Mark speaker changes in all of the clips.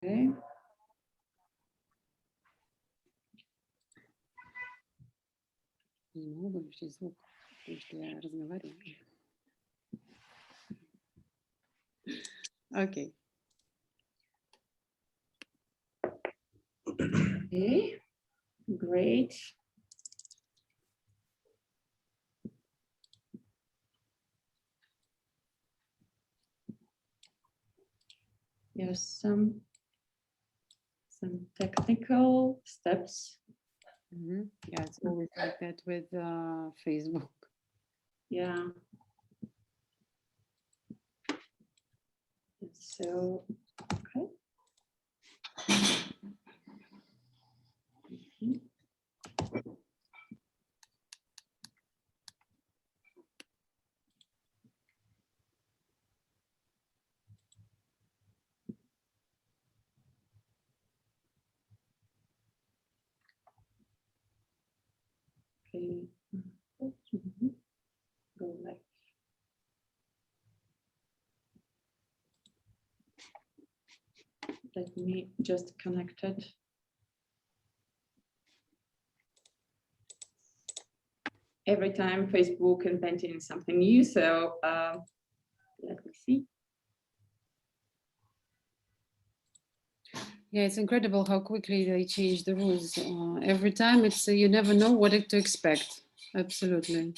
Speaker 1: Okay. Не могу выключить звук, потому что я разговариваю. Okay. Okay, great. There's some technical steps. Yeah, it's always like that with Facebook. Yeah. So, okay. Okay. Go live. Let me just connect it. Every time Facebook inventing something new, so let me see. Yeah, it's incredible how quickly they change the rules. Every time it's you never know what to expect. Absolutely.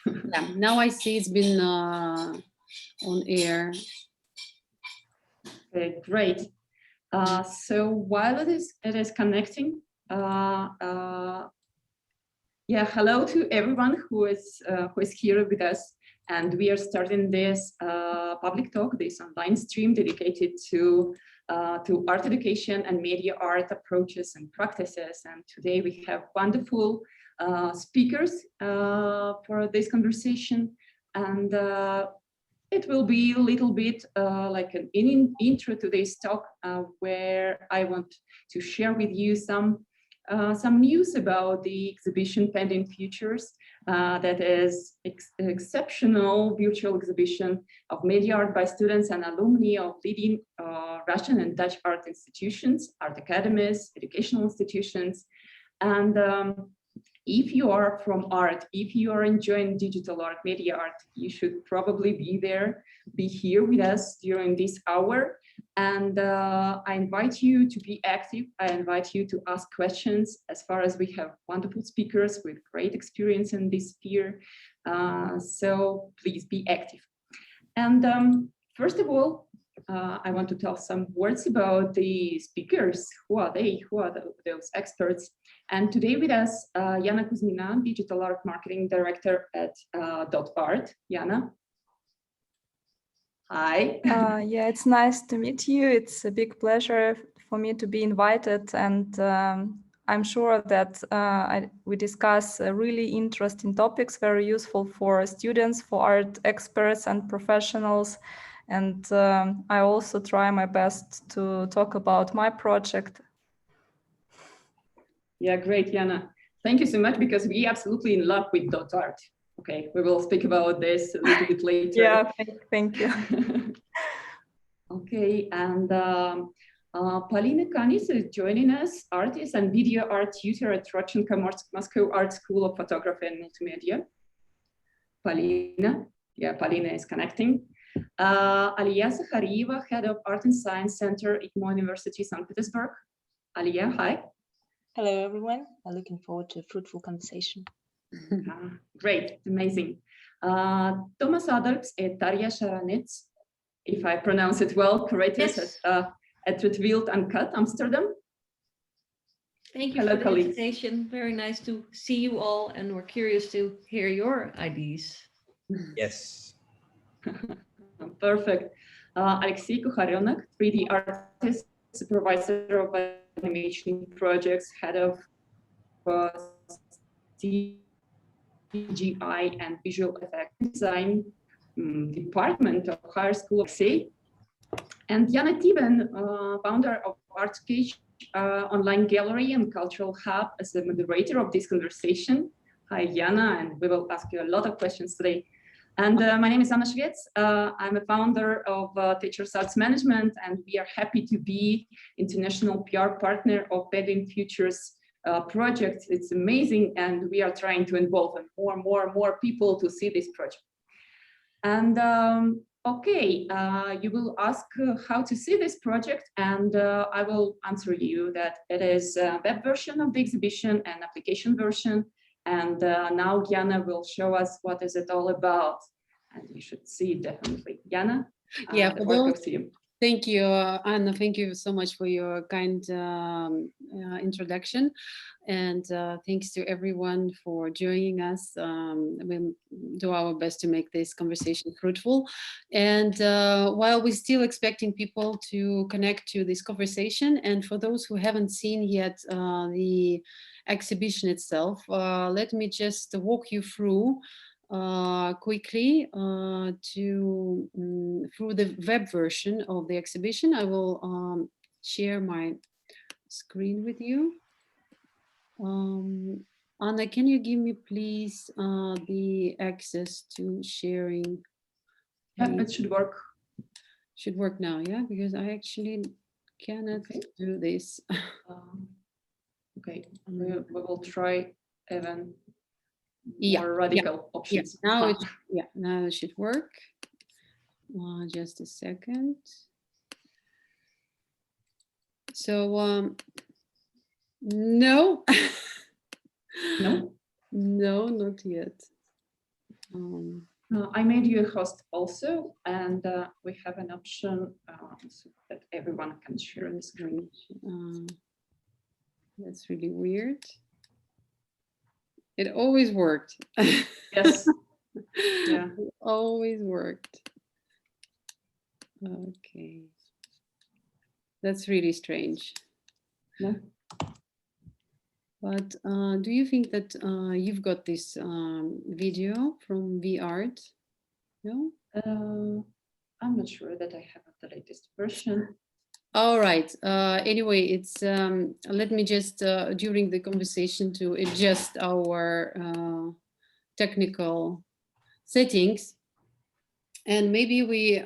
Speaker 1: Yeah, now I see it's been on air. Okay, great. So while it is connecting, yeah, hello to everyone who is here with us, and we are starting this public talk, this online stream dedicated to art education and media art approaches and practices. And today we have wonderful speakers for this conversation, and it will be a little bit like an intro to this talk, where I want to share with you some news about the exhibition Pending Futures. That is exceptional virtual exhibition of media art by students and alumni of leading Russian and Dutch art institutions, art academies, educational institutions. And if you are from art, if you are enjoying digital art, media art, you should probably be here with us during this hour. And I invite you to be active. I invite you to ask questions, as far as we have wonderful speakers with great experience in this sphere. So please be active. And first of all, I want to tell some words about the speakers. Who are they? Who are those experts? And today with us, Yana Kuzmina, Digital Art Marketing Director at .art. Yana. Hi.
Speaker 2: Yeah, it's nice to meet you. It's a big pleasure for me to be invited, and I'm sure that we discuss really interesting topics, very useful for students, for art experts and professionals. And I also try my best to talk about my project.
Speaker 1: Yeah, great, Yana. Thank you so much, because we absolutely in love with .art. Okay, we will speak about this a little bit later.
Speaker 2: Yeah, thank you.
Speaker 1: Okay, and Polina Kanis is joining us, artist and video art tutor at Rodchenko Moscow Art School of Photography and Multimedia. Polina, yeah, Polina is connecting. Aliya Zakharieva, Head of Art and Science Center, ITMO University, St. Petersburg. Aliya, hi.
Speaker 3: Hello, everyone. I'm looking forward to a fruitful conversation.
Speaker 1: Great, amazing. Thomas Adalbs and Darya Sharanets, if I pronounce it well, curators
Speaker 4: yes.
Speaker 1: at Rietveld and Cut, Amsterdam.
Speaker 4: Thank you for the invitation. Very nice to see you all, and we're curious to hear your ideas.
Speaker 5: Yes.
Speaker 1: Perfect. Alexei Kukharyonok, 3D artist, supervisor of animation projects, head of CGI and visual effect design department of Higher School of Say, and Yana Tiben, founder of ArtSketch online gallery and cultural hub, as the moderator of this conversation. Hi, Yana, and we will ask you a lot of questions today. And my name is Anna Schwetz. I'm a founder of Teachers Arts Management, and we are happy to be international PR partner of Pending Futures project. It's amazing, and we are trying to involve more people to see this project. And okay, you will ask how to see this project, and I will answer you that it is a web version of the exhibition and application version. And now Jana will show us what is it all about, and you should see it definitely. Jana,
Speaker 5: yeah,
Speaker 1: the work goes to you.
Speaker 5: Thank you, Anna. Thank you so much for your kind introduction. And thanks to everyone for joining us. We'll do our best to make this conversation fruitful. And while we're still expecting people to connect to this conversation, and for those who haven't seen yet the exhibition itself, let me just walk you through quickly through the web version of the exhibition. I will share my screen with you. Anna, can you give me please the access to sharing?
Speaker 1: Yeah, it should work.
Speaker 5: Should work now, yeah, because I actually cannot do this.
Speaker 1: Okay, we will try even
Speaker 5: Yeah,
Speaker 1: more radical options.
Speaker 5: Yeah. Now it should work. Just a second. So no.
Speaker 1: No?
Speaker 5: No, not yet.
Speaker 1: I made you a host also, and we have an option so that everyone can share the screen.
Speaker 5: That's really weird. It always worked.
Speaker 1: Yes. Yeah.
Speaker 5: It always worked. Okay. That's really strange.
Speaker 1: Yeah.
Speaker 5: But do you think that you've got this video from VArt? No?
Speaker 1: I'm not sure that I have the latest version.
Speaker 5: All right. Anyway, it's let me just during the conversation to adjust our technical settings, and maybe we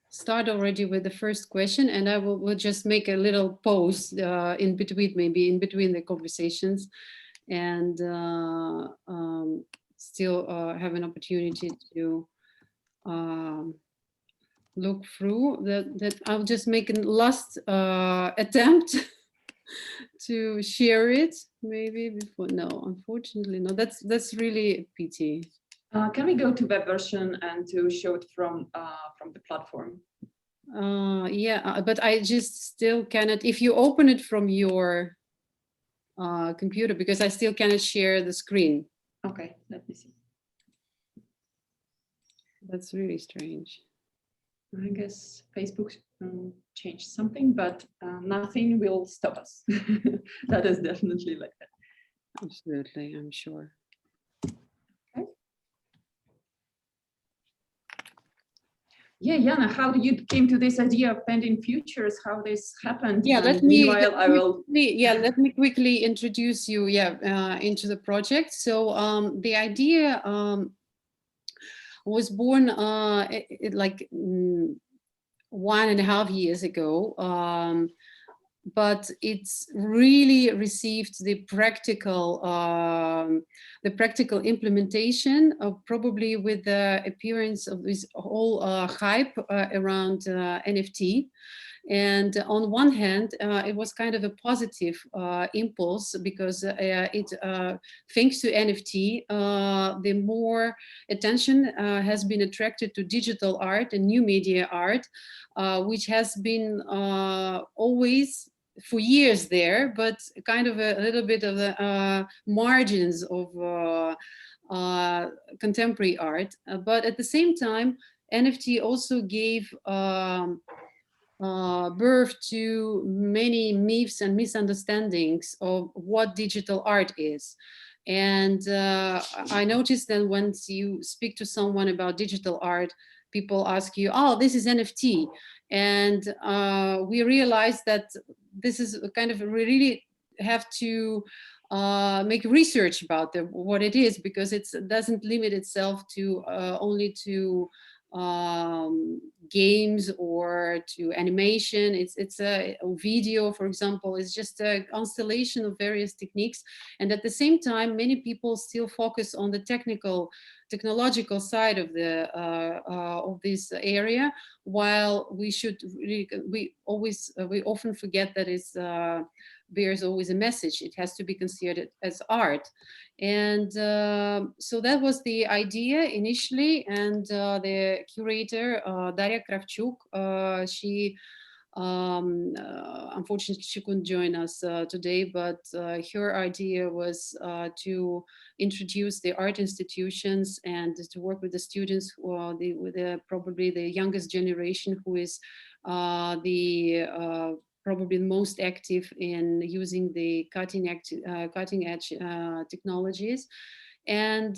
Speaker 5: start already with the first question, and I will just make a little pause in between, maybe in between the conversations, and still have an opportunity to look through that. I'll just make a last attempt to share it maybe before. No, unfortunately, no. That's really a pity.
Speaker 1: Can we go to web version and to show it from the platform?
Speaker 5: Yeah, but I just still cannot. If you open it from your computer, because I still cannot share the screen.
Speaker 1: Okay, let me see.
Speaker 5: That's really strange.
Speaker 1: I guess Facebook changed something, but nothing will stop us. That is definitely like that.
Speaker 5: Absolutely, I'm sure.
Speaker 1: Okay. Yeah, Jana, how you came to this idea of Pending Futures? How this happened?
Speaker 5: Yeah,
Speaker 1: let me
Speaker 5: quickly introduce you. Into the project. So the idea was born like 1.5 years ago, but it's really received the practical implementation of probably with the appearance of this whole hype around NFT. And on one hand, it was kind of a positive impulse because it, thanks to NFT, the more attention has been attracted to digital art and new media art, which has been always for years there, but kind of a little bit of the margins of contemporary art. But at the same time, NFT also gave birth to many myths and misunderstandings of what digital art is. And I noticed that once you speak to someone about digital art, people ask you, oh, this is NFT. And we realized that this is kind of, we really have to make research about what it is, because it doesn't limit itself to only to games or to animation. It's a video, for example, is just a constellation of various techniques. And at the same time, many people still focus on the technological side of the of this area, while we should really, we often forget that there's always a message. It has to be considered as art. And so that was the idea initially. And the curator, Daria Kravchuk, she unfortunately she couldn't join us today, but her idea was to introduce the art institutions and to work with the students who are probably the youngest generation, who is probably most active in using the cutting edge technologies. And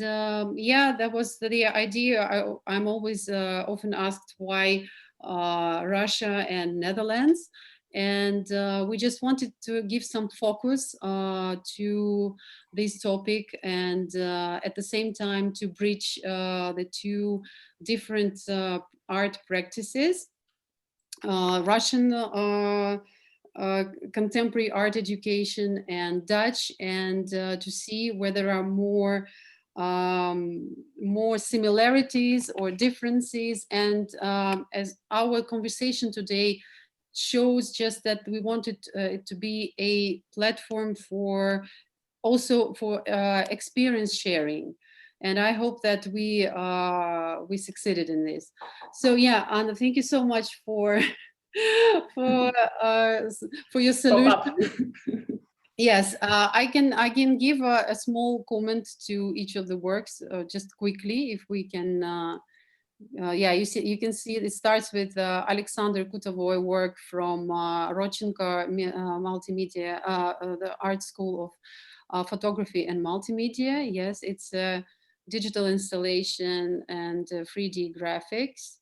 Speaker 5: yeah, that was the idea. I'm always often asked why Russia and Netherlands. And we just wanted to give some focus to this topic, and at the same time to bridge the two different art practices. Russian contemporary art education and Dutch, and to see whether there are more similarities or differences. And as our conversation today shows, just that we wanted it to be a platform for also for experience sharing. And I hope that we succeeded in this. So yeah, Anna, thank you so much for for your solution. Yes, I can give a small comment to each of the works just quickly, if we can. Yeah, you can see it starts with Alexander Kutovoy work from Rodchenko Multimedia, the Art School of Photography and Multimedia. Yes, it's a digital installation and 3D graphics.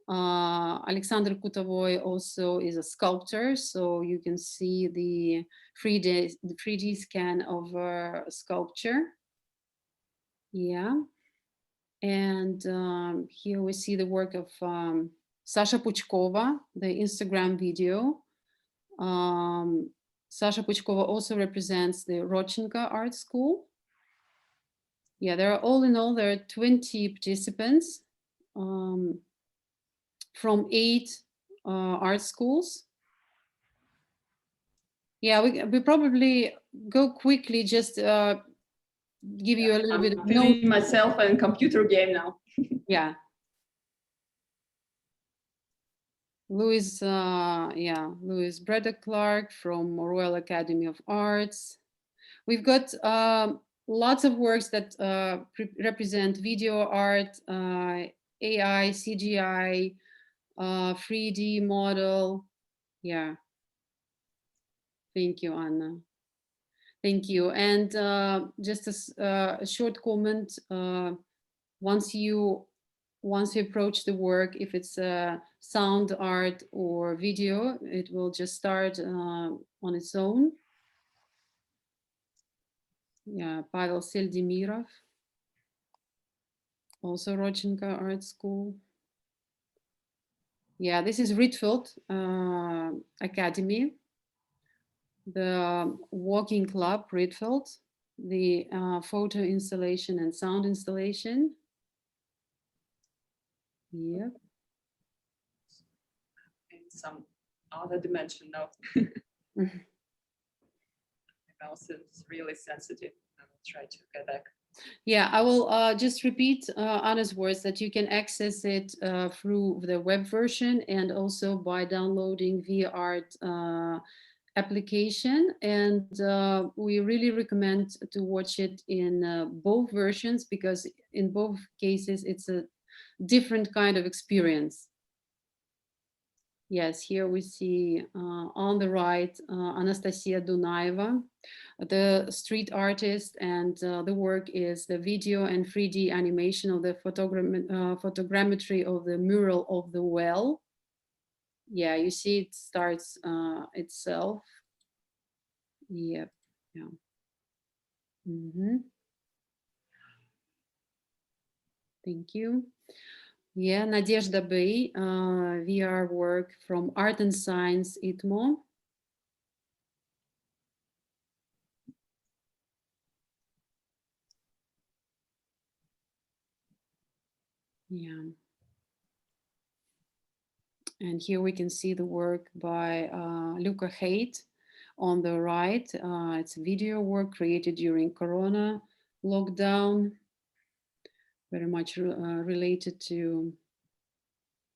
Speaker 5: Alexander Kutovoy also is a sculptor, so you can see the 3D scan of a sculpture. Yeah. And here we see the work of Sasha Puchkova, the Instagram video. Sasha Puchkova also represents the Rodchenko Art School. Yeah, there are all in all, there are 20 participants from 8 art schools. Yeah, we probably go quickly, just give you a little bit of
Speaker 1: feeling myself in computer game now.
Speaker 5: Yeah. Louis Braddock Clark from Royal Academy of Arts. We've got lots of works that represent video art, AI, CGI, 3D model. Yeah. Thank you, Anna. Thank you. And just a short comment. Once you approach the work, if it's sound art or video, it will just start on its own. Yeah, Pavel Seldemirov, also Rodchenko Art School. Yeah, this is Rietveld Academy, the walking club Rietveld, the photo installation and sound installation. Yeah.
Speaker 1: In some other dimension now. Also, it's really sensitive. I will try to get back.
Speaker 5: Yeah, I will just repeat Anna's words, that you can access it through the web version and also by downloading VArt application. And we really recommend to watch it in both versions, because in both cases it's a different kind of experience. Yes, here we see on the right Anastasia Dunaeva, the street artist, and the work is the video and 3D animation of the photogrammetry of the mural of the well. Yeah, you see it starts itself. Yep. Yeah. Thank you. Yeah, Nadezhda Bey, VR work from Art and Science, ITMO. Yeah. And here we can see the work by Luca Haidt on the right. It's a video work created during Corona lockdown, very much related to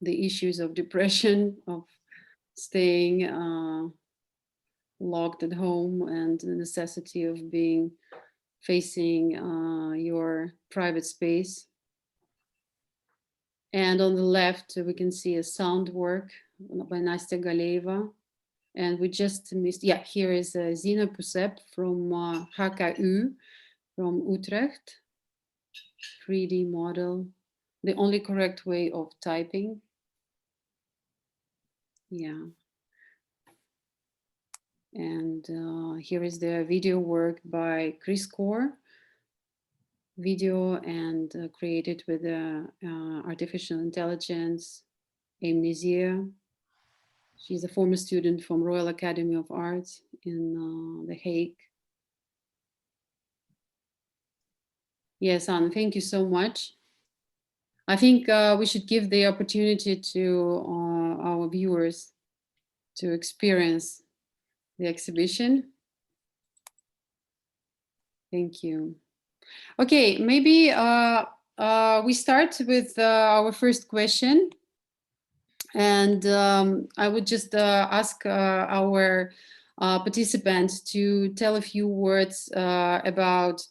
Speaker 5: the issues of depression, of staying locked at home, and the necessity of facing your private space. And on the left, we can see a sound work by Nastya Galeva. And we just missed, yeah, here is Zina Pusep from HKU, from Utrecht. 3D model, the only correct way of typing. Yeah. And here is the video work by Chris Core, video and created with artificial intelligence, amnesia. She's a former student from Royal Academy of Arts in The Hague. Yes, Anne, thank you so much. I think we should give the opportunity to our viewers to experience the exhibition. Thank you. Okay, maybe we start with our first question. And I would just ask our participants to tell a few words about,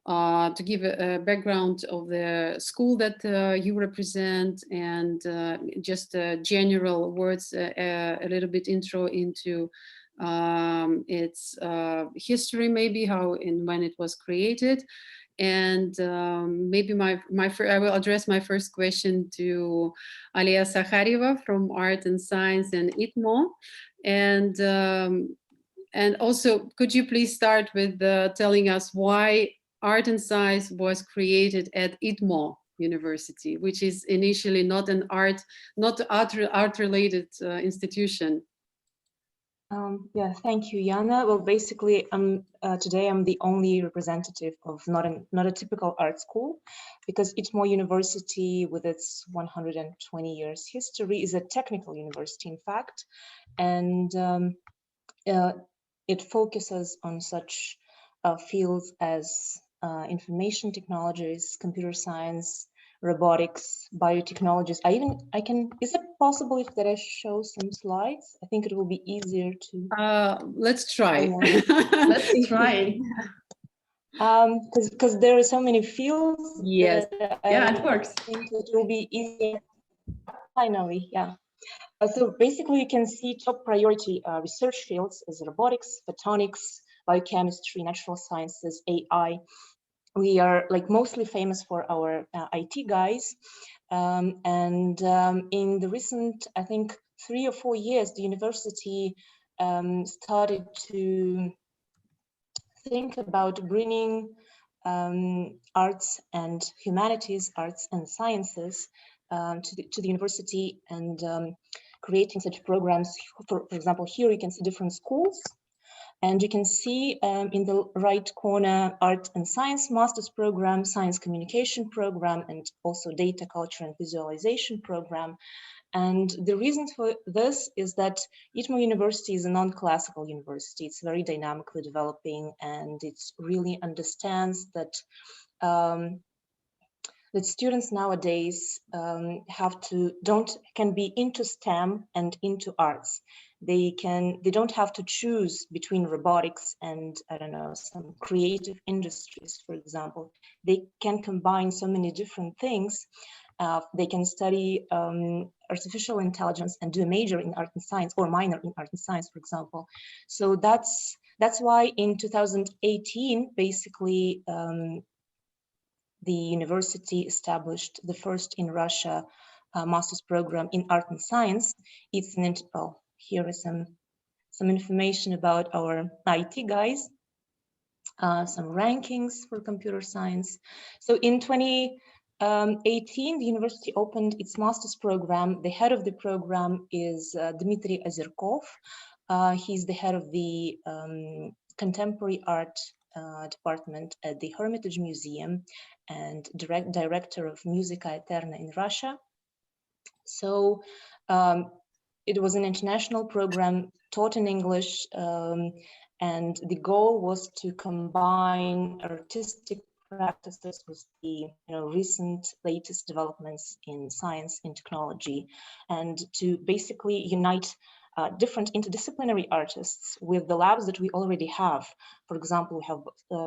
Speaker 5: to give a background of the school that you represent, and just general words, a little bit intro into its history, maybe how and when it was created. And maybe I will address my first question to Alia Sakhareva from Art and Science and ITMO. And also, could you please start with telling us why Art and Science was created at ITMO University, which is initially not an art-related institution?
Speaker 3: Yeah, thank you, Jana. Well, basically, today I'm the only representative of not a typical art school, because ITMO University, with its 120 years history, is a technical university, in fact, and it focuses on such fields as information technologies, computer science, robotics, biotechnologies. Is it possible if that I show some slides? I think it will be easier to.
Speaker 5: Let's try.
Speaker 1: Let's try.
Speaker 3: Because there are so many fields.
Speaker 1: Yes. Yeah, it works.
Speaker 3: I think it will be easier. Finally, yeah. So basically, you can see top priority research fields as robotics, photonics, biochemistry, natural sciences, AI. We are mostly famous for our IT guys. In the recent, I think, 3 or 4 years, the university started to think about bringing arts and humanities, arts and sciences to the university, and creating such programs. For example, here you can see different schools. And you can see in the right corner, Art and Science Master's Program, Science Communication Program, and also Data, Culture and Visualization Program. And the reason for this is that ITMO University is a non-classical university. It's very dynamically developing, and it really understands that that students nowadays can be into STEM and into arts. They don't have to choose between robotics and, I don't know, some creative industries, for example. They can combine so many different things. They can study artificial intelligence and do a major in art and science, or minor in art and science, for example. So that's why in 2018, basically, the university established the first in Russia master's program in art and science. It's an here is some information about our IT guys. some rankings for computer science. So in 2018, the university opened its master's program. The head of the program is Dmitry Ozerkov. He's the head of the contemporary art department at the Hermitage Museum and director of Musica Eterna in Russia. So it was an international program taught in English, and the goal was to combine artistic practices with the recent latest developments in science and technology, and to basically unite different interdisciplinary artists with the labs that we already have. For example, we have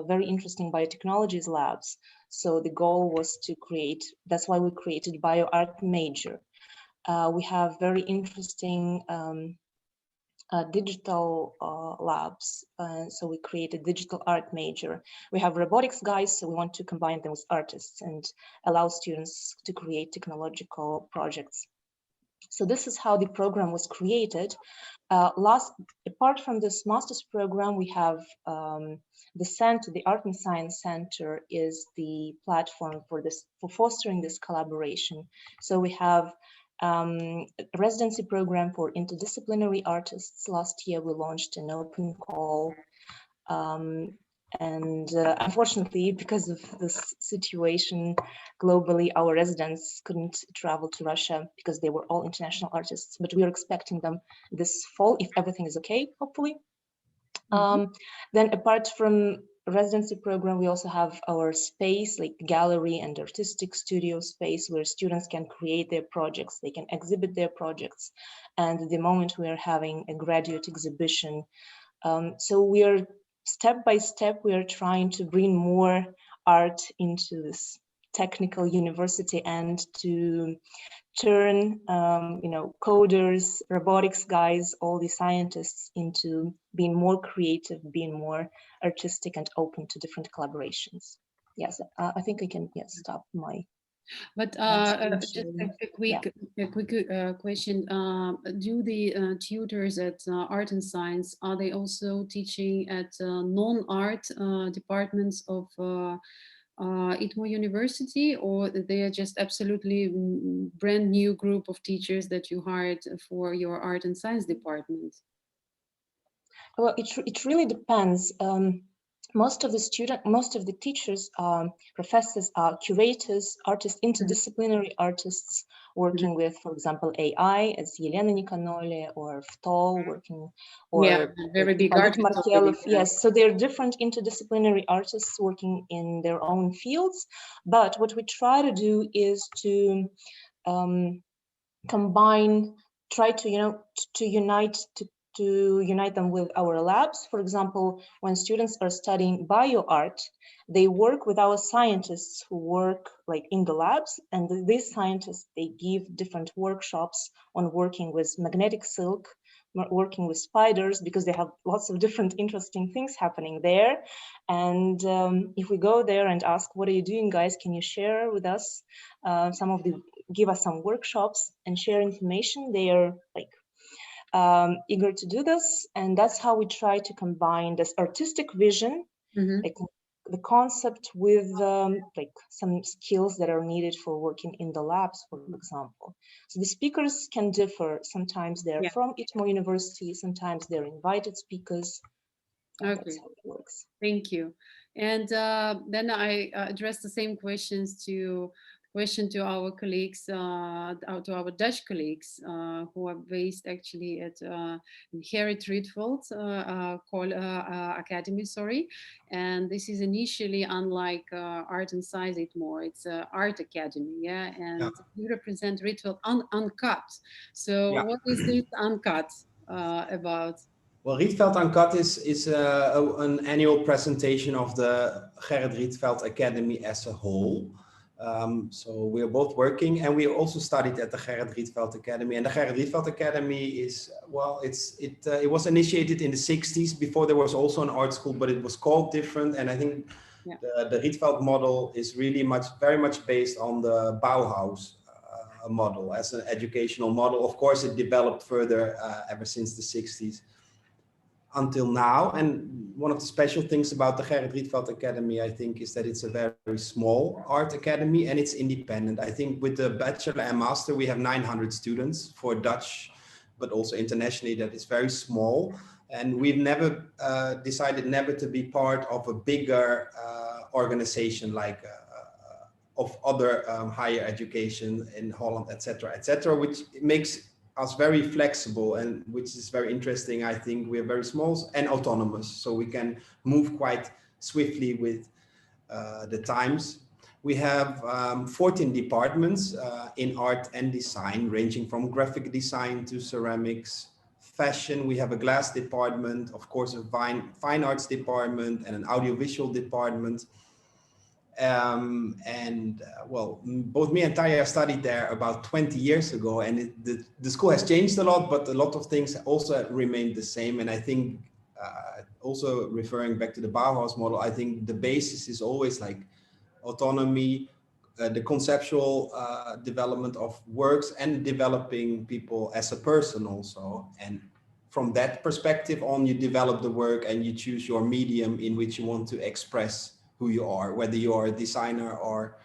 Speaker 3: very interesting biotechnologies labs. So the goal was to create, that's why we created BioArt major. We have very interesting digital labs. So we created digital art major. We have robotics guys, so we want to combine them with artists and allow students to create technological projects. So this is how the program was created. Apart from this master's program, we have the center, the Art and Science Center is the platform for fostering this collaboration. So we have a residency program for interdisciplinary artists. Last year, we launched an open call. Unfortunately, because of this situation globally, our residents couldn't travel to Russia because they were all international artists, but we are expecting them this fall if everything is okay, hopefully. Then apart from residency program, we also have our space, like gallery and artistic studio space, where students can create their projects, they can exhibit their projects. And at the moment we are having a graduate exhibition. So we are step by step, we are trying to bring more art into this technical university and to turn, coders, robotics guys, all the scientists into being more creative, being more artistic and open to different collaborations. Yes, I think I can stop my.
Speaker 5: But just a quick question. Do the tutors at Art and Science, are they also teaching at non-art departments of ITMO University, or they are just absolutely brand new group of teachers that you hired for your Art and Science department?
Speaker 3: Well, it really depends. Most of the teachers, professors are curators, artists, interdisciplinary artists working with, for example, AI, as Yelena Nikonole or Vtol working, or
Speaker 5: very big
Speaker 3: artists. Yes, so they're different interdisciplinary artists working in their own fields. But what we try to do is to combine, try to unite them with our labs. For example, when students are studying bioart, they work with our scientists who work like in the labs, and these scientists, they give different workshops on working with magnetic silk, working with spiders, because they have lots of different interesting things happening there. And if we go there and ask, what are you doing, guys? Can you share with us give us some workshops and share information? They are like eager to do this, and that's how we try to combine this artistic vision, like the concept, with like some skills that are needed for working in the labs, for example. So the speakers can differ. Sometimes they're from ITMO University, sometimes they're invited speakers.
Speaker 5: Okay,
Speaker 3: that's how it works.
Speaker 5: Thank you. And then I address the same question to our colleagues, to our Dutch colleagues who are based actually at Gerrit Rietveld Academie, sorry. And this is initially, unlike Art and Science ITMO, it's an art academy, and you represent Rietveld Uncut. So what is this Uncut about?
Speaker 6: Well, Rietveld Uncut is an annual presentation of the Gerrit Rietveld Academy as a whole. So we are both working, and we also studied at the Gerrit Rietveld Academy. And the Gerrit Rietveld Academy is, well, it was initiated in the 60s. Before there was also an art school, but it was called different. And I think the Rietveld model is really very much based on the Bauhaus model as an educational model. Of course, it developed further ever since the 60s. Until now, and one of the special things about the Gerrit Rietveld Academy, I think, is that it's a very small art academy and it's independent. I think with the bachelor and master, we have 900 students for Dutch, but also internationally, that is very small. And we've never decided never to be part of a bigger organization like of other higher education in Holland, etc., which makes us very flexible and which is very interesting. I think we're very small and autonomous, so we can move quite swiftly with the times. We have 14 departments in art and design, ranging from graphic design to ceramics, fashion. We have a glass department, of course, a fine arts department and an audiovisual department. Well, both me and Taya studied there about 20 years ago, and the school has changed a lot, but a lot of things also remained the same. And I think also referring back to the Bauhaus model, I think the basis is always like autonomy, the conceptual development of works, and developing people as a person also. And from that perspective on, you develop the work and you choose your medium in which you want to express who you are, whether you are a designer or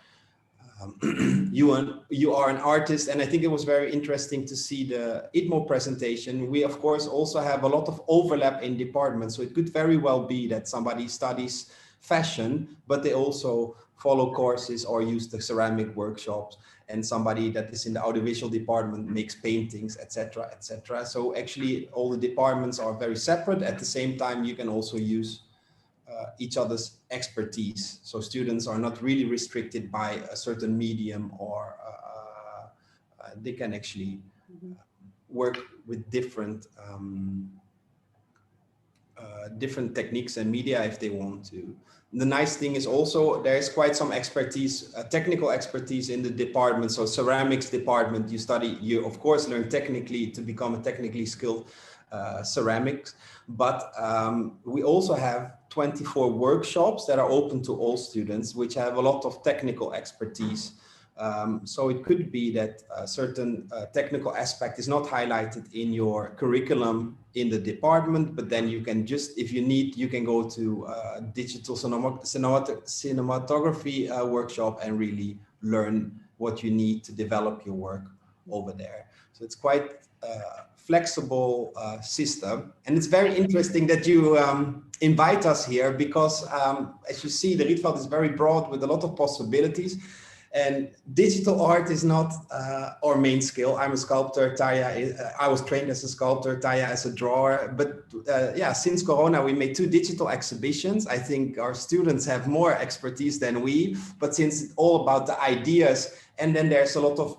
Speaker 6: you are an artist. And I think it was very interesting to see the ITMO presentation. We, of course, also have a lot of overlap in departments. So it could very well be that somebody studies fashion, but they also follow courses or use the ceramic workshops, and somebody that is in the audiovisual department makes paintings, etc., etc. So actually all the departments are very separate. At the same time, you can also use each other's expertise. So students are not really restricted by a certain medium, or they can actually work with different different techniques and media if they want to. The nice thing is also there is quite some expertise, technical expertise in the department. So ceramics department, you of course learn technically to become a technically skilled ceramics, but we also have 24 workshops that are open to all students, which have a lot of technical expertise. So it could be that a certain technical aspect is not highlighted in your curriculum in the department, but then you can just, if you need, you can go to a digital cinematography workshop and really learn what you need to develop your work over there. So it's quite flexible system. And it's very interesting that you invite us here because as you see, the Rietveld is very broad with a lot of possibilities. And digital art is not our main skill. I'm a sculptor, Taya, I was trained as a sculptor, Taya as a drawer. But yeah, since Corona, we made 2 digital exhibitions. I think our students have more expertise than we, but since it's all about the ideas, and then there's a lot of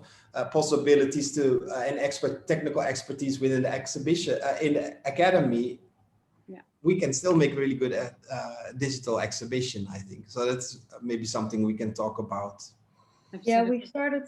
Speaker 6: possibilities to and technical expertise within the exhibition, in the academy, yeah, we can still make really good digital exhibition, I think. So that's maybe something we can talk about.
Speaker 4: Yeah, we started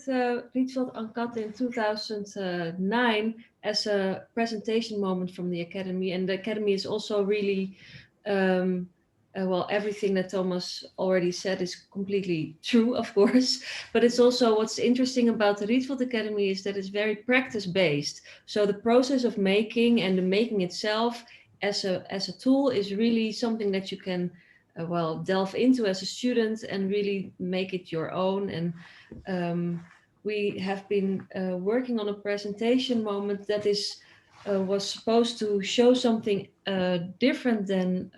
Speaker 4: Rietveld Uncut in 2009 as a presentation moment from the Academy. And the Academy is also really, well, everything that Thomas already said is completely true, of course. But it's also what's interesting about the Rietveld Academy is that it's very practice-based. So the process of making and the making itself as a tool is really something that you can well, delve into as a student and really make it your own. And we have been working on a presentation moment that is was supposed to show something different than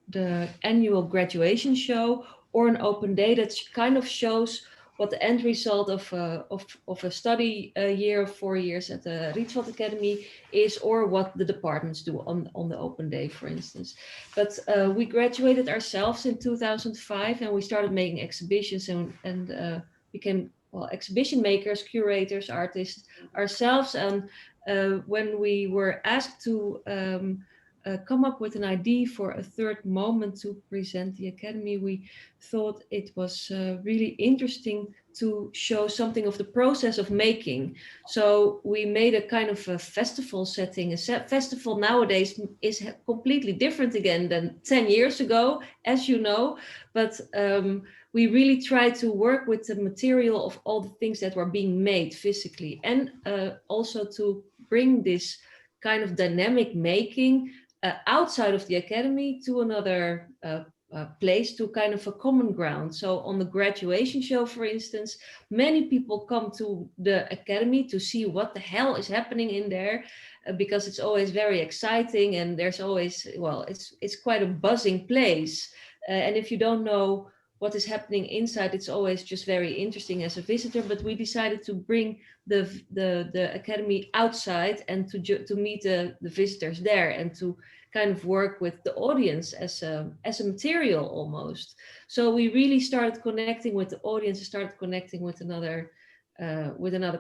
Speaker 4: the annual graduation show or an open day that kind of shows what the end result of a study year of 4 years at the Rietveld Academy is, or what the departments do on the open day, for instance. But we graduated ourselves in 2005 and we started making exhibitions and became, well, exhibition makers, curators, artists ourselves. And when we were asked to come up with an idea for a third moment to present the Academy, we thought it was really interesting to show something of the process of making. So we made a kind of a festival setting. A festival nowadays is completely different again than 10 years ago, as you know, but we really tried to work with the material of all the things that were being made physically, and also to bring this kind of dynamic making outside of the academy to another place, to kind of a common ground. So on the graduation show, for instance, many people come to the academy to see what the hell is happening in there, because it's always very exciting, and there's always, well, it's quite a buzzing place. And if you don't know what is happening inside, it's always just very interesting as a visitor. But we decided to bring the academy outside and to meet the visitors there, and to kind of work with the audience as a material almost. So we really started connecting with the audience, and started connecting with another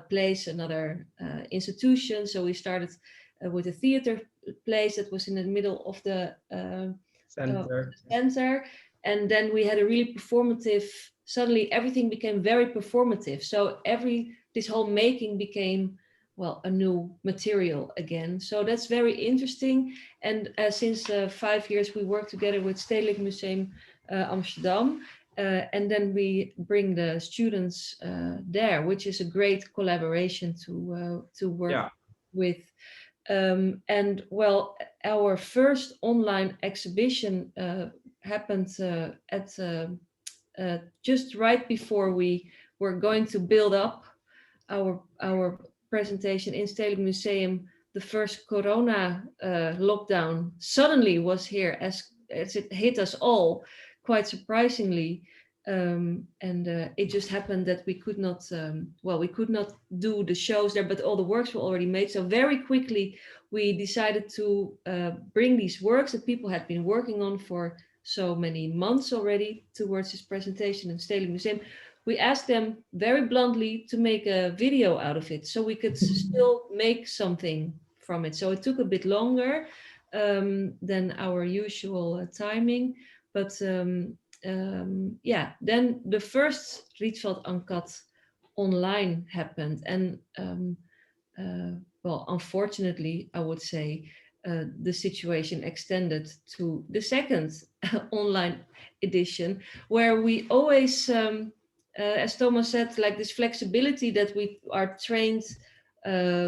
Speaker 4: place, another institution. So we started with a theater place that was in the middle of the center. And then we had a really performative, suddenly everything became very performative. So this whole making became, well, a new material again. So that's very interesting. And since 5 years, we work together with Stedelijk Museum Amsterdam. And then we bring the students there, which is a great collaboration to work with. And well, our first online exhibition happened just right before we were going to build up our presentation in Stedelijk Museum. The first Corona lockdown suddenly was here as it hit us all, quite surprisingly. And it just happened that we could not, we could not do the shows there, but all the works were already made. So very quickly, we decided to bring these works that people had been working on for so many months already towards this presentation in Stedelijk Museum. We asked them very bluntly to make a video out of it, so we could still make something from it. So it took a bit longer than our usual timing, but then the first Rietveld Uncut online happened, and unfortunately, I would say, the situation extended to the second online edition, where we always, as Thomas said, like this flexibility that we are trained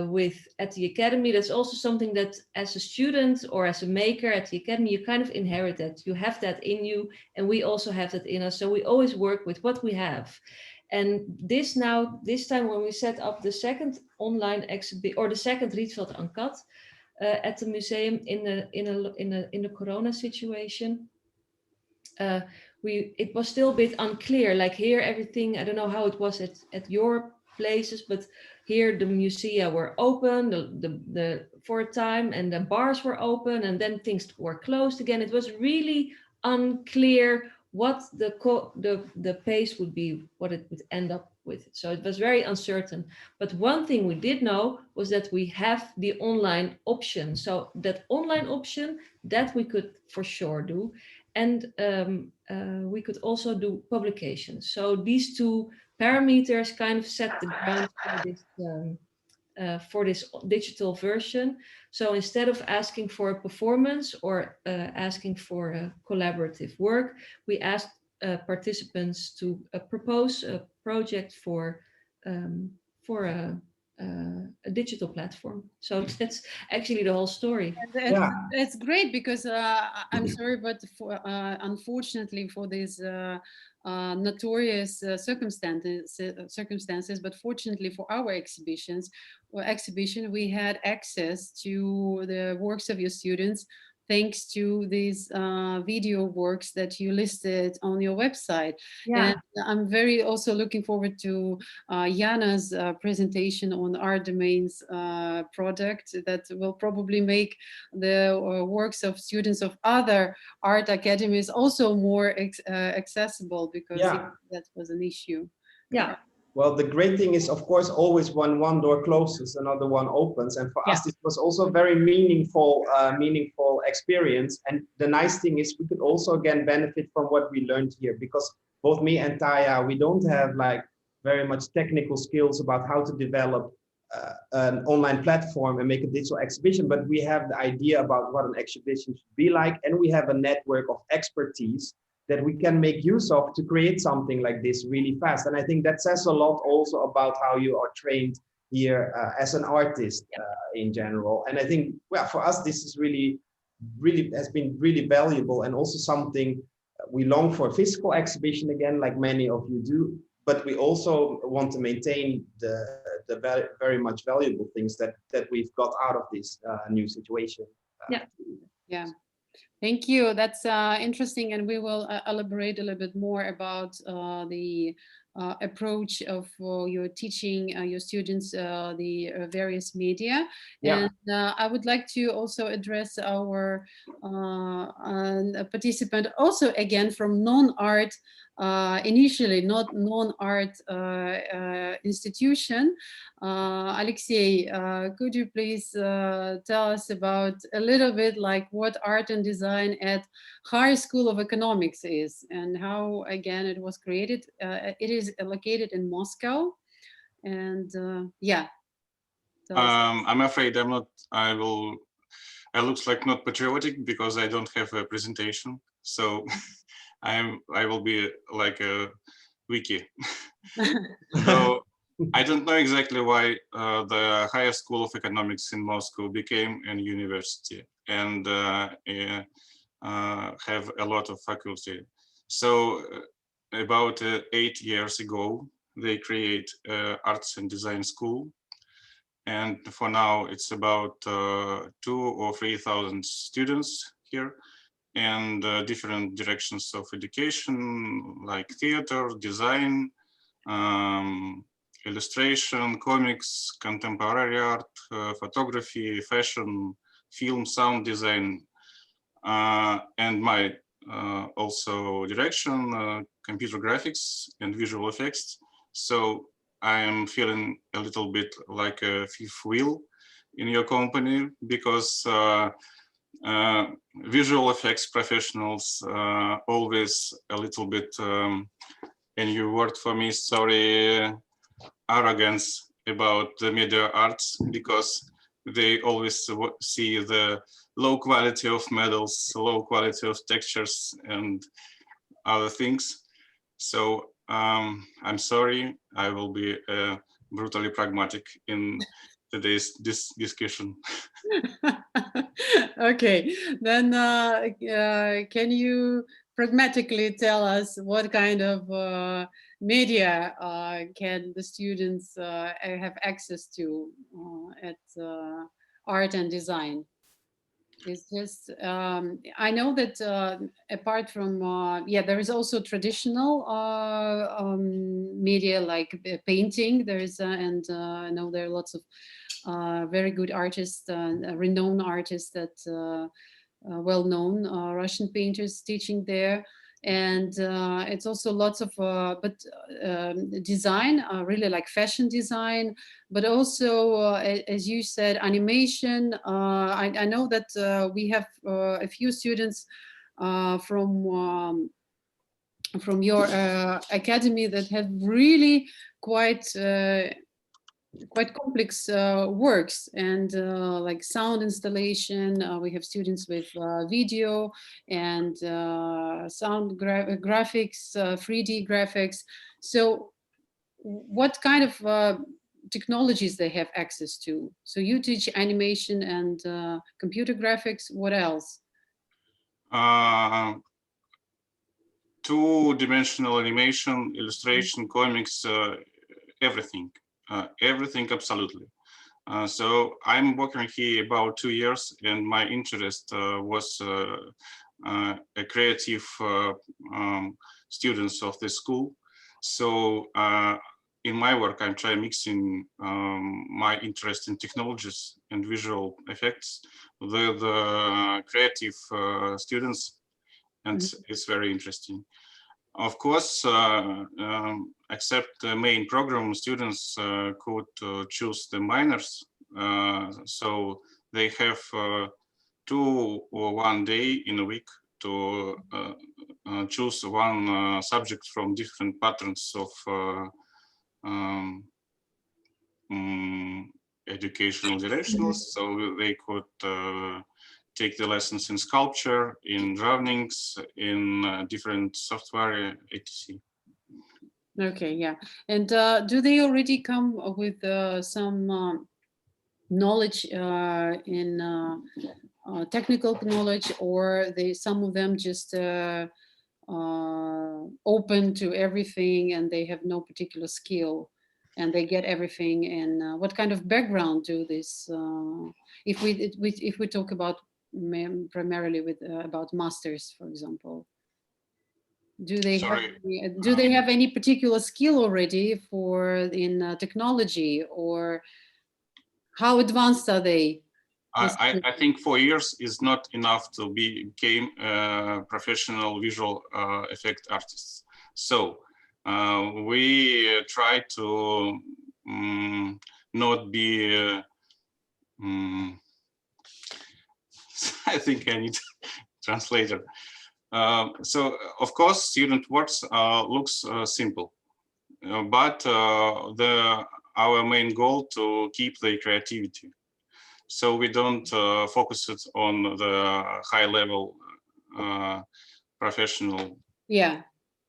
Speaker 4: with at the academy. That's also something that as a student or as a maker at the academy, you kind of inherit that. You have that in you, and we also have that in us. So we always work with what we have. And this time when we set up the second online exhibit, or the second Rietveld Uncut at the museum in the Corona situation, it was still a bit unclear. Like here, everything, I don't know how it was at your places, but here the musea were open the for a time, and the bars were open, and then things were closed again. It was really unclear what the pace would be, what it would end up with. So it was very uncertain. But one thing we did know was that we have the online option. So that online option, that we could for sure do. And we could also do publications. So these two parameters kind of set the ground for this digital version. So instead of asking for a performance or asking for a collaborative work, we asked participants to propose a project for a digital platform. So that's actually the whole story.
Speaker 5: It's great, because I'm sorry, but unfortunately for these notorious circumstances, but fortunately for our exhibition, we had access to the works of your students, thanks to these video works that you listed on your website. And I'm very also looking forward to Jana's presentation on Art Domain's product that will probably make the works of students of other art academies also more accessible, because that was an issue.
Speaker 4: Yeah.
Speaker 6: Well, the great thing is, of course, always when one door closes, another one opens. And for us, this was also a very meaningful experience. And the nice thing is we could also, again, benefit from what we learned here, because both me and Taya, we don't have like very much technical skills about how to develop an online platform and make a digital exhibition, but we have the idea about what an exhibition should be like. And we have a network of expertise that we can make use of to create something like this really fast. And I think that says a lot also about how you are trained here as an artist in general. And I think, well, for us, this is really has been really valuable, and also something we long for. A physical exhibition again, like many of you do, but we also want to maintain the very much valuable things that we've got out of this new situation.
Speaker 5: Yeah. Thank you. That's interesting, and we will elaborate a little bit more about the approach of your teaching your students the various media.
Speaker 6: Yeah.
Speaker 5: And I would like to also address our participant, also again from non-art, initially not non-art institution. Alexei, could you please tell us about a little bit like what art and design at High School of Economics is, and how again it was created? It is located in Moscow, and yeah.
Speaker 7: I'm afraid I'm not. I looks like not patriotic because I don't have a presentation, so I will be like a wiki. So I don't know exactly why the Higher School of Economics in Moscow became a university and have a lot of faculty. So about 8 years ago, they create arts and design school. And for now, it's about 2,000 or 3,000 students here, and different directions of education, like theater, design, illustration, comics, contemporary art, photography, fashion, film, sound design, and my also direction, computer graphics and visual effects. So I am feeling a little bit like a fifth wheel in your company, because visual effects professionals always a little bit, and you word for me, sorry, arrogance about the media arts, because they always see the low quality of metals, low quality of textures and other things. So I'm sorry, I will be brutally pragmatic in today's discussion.
Speaker 5: Okay, then can you pragmatically tell us what kind of media can the students have access to at art and design? It's just, I know that apart from, there is also traditional media like painting. There is, and I know there are lots of very good artists, renowned artists that well-known Russian painters teaching there. And it's also lots of, design, really like fashion design, but also, as you said, animation. I know that we have a few students from your academy that have really quite complex works, and like sound installation. We have students with video and sound graphics, 3D graphics. So what kind of technologies they have access to? So you teach animation and computer graphics. What else?
Speaker 7: Two-dimensional animation, illustration, comics, everything. Everything, absolutely. So I'm working here about 2 years, and my interest was a creative students of the school. So in my work, I'm trying mixing my interest in technologies and visual effects with the creative students, and it's very interesting. Of course, except the main program, students could choose the minors. So they have 2 or 1 day in a week to choose one subject from different patterns of educational directions. So they could take the lessons in sculpture, in drawings, in different software, etc.
Speaker 5: Okay, yeah. And do they already come with some knowledge in technical knowledge, or some of them just open to everything and they have no particular skill and they get everything? And what kind of background do this, if we talk about primarily about masters, for example? Do they have any particular skill already in technology, or how advanced are they?
Speaker 7: I think 4 years is not enough to become professional visual effect artists. So we try to not be. I think I need a translator. So of course, student works looks simple, but our main goal to keep the creativity. So we don't focus it on the high level professional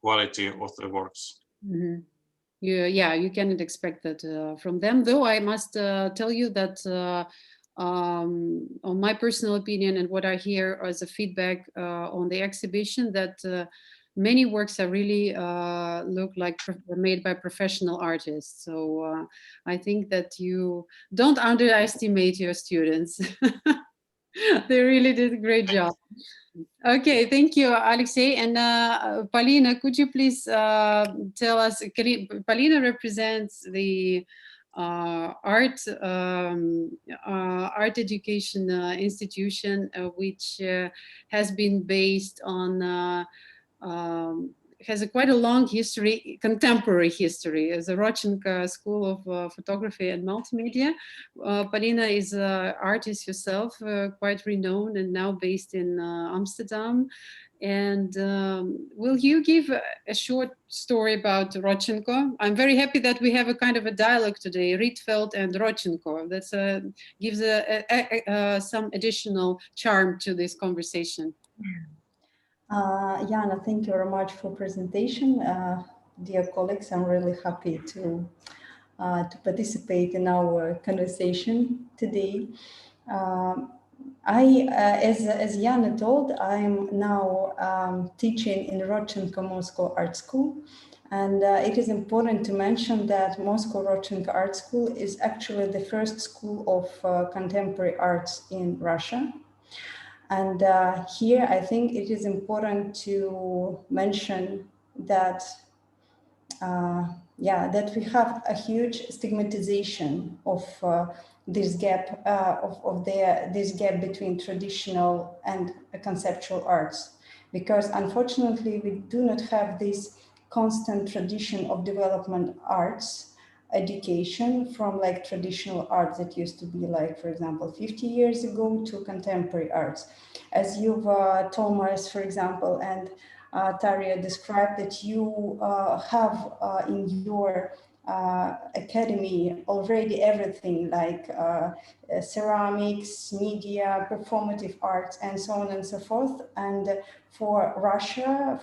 Speaker 7: quality of the works.
Speaker 5: Mm-hmm. You cannot expect that from them, though. I must tell you that on my personal opinion and what I hear as a feedback on the exhibition, that many works are really look like made by professional artists. So I think that you don't underestimate your students. They really did a great job. Okay, thank you, Alexei. And Polina, could you please tell us, Polina represents the art education institution, which has been based on has quite a long history, contemporary history, as a Rodchenko School of Photography and Multimedia. Polina is an artist herself, quite renowned, and now based in Amsterdam. And will you give a short story about Rodchenko? I'm very happy that we have a kind of a dialogue today, Rietveld and Rodchenko. That gives some additional charm to this conversation.
Speaker 8: Jana, thank you very much for presentation. Dear colleagues, I'm really happy to participate in our conversation today. As Jana told, I'm now teaching in Rodchenko Moscow Art School. And it is important to mention that Moscow Rodchenko Art School is actually the first school of contemporary arts in Russia. And here I think it is important to mention that that we have a huge stigmatization of this gap this gap between traditional and conceptual arts, because unfortunately we do not have this constant tradition of development arts education from like traditional arts that used to be like, for example, 50 years ago to contemporary arts. As you've Thomas, for example, and Tarja described, that you have in your academy already everything like ceramics, media, performative arts, and so on and so forth. And for Russian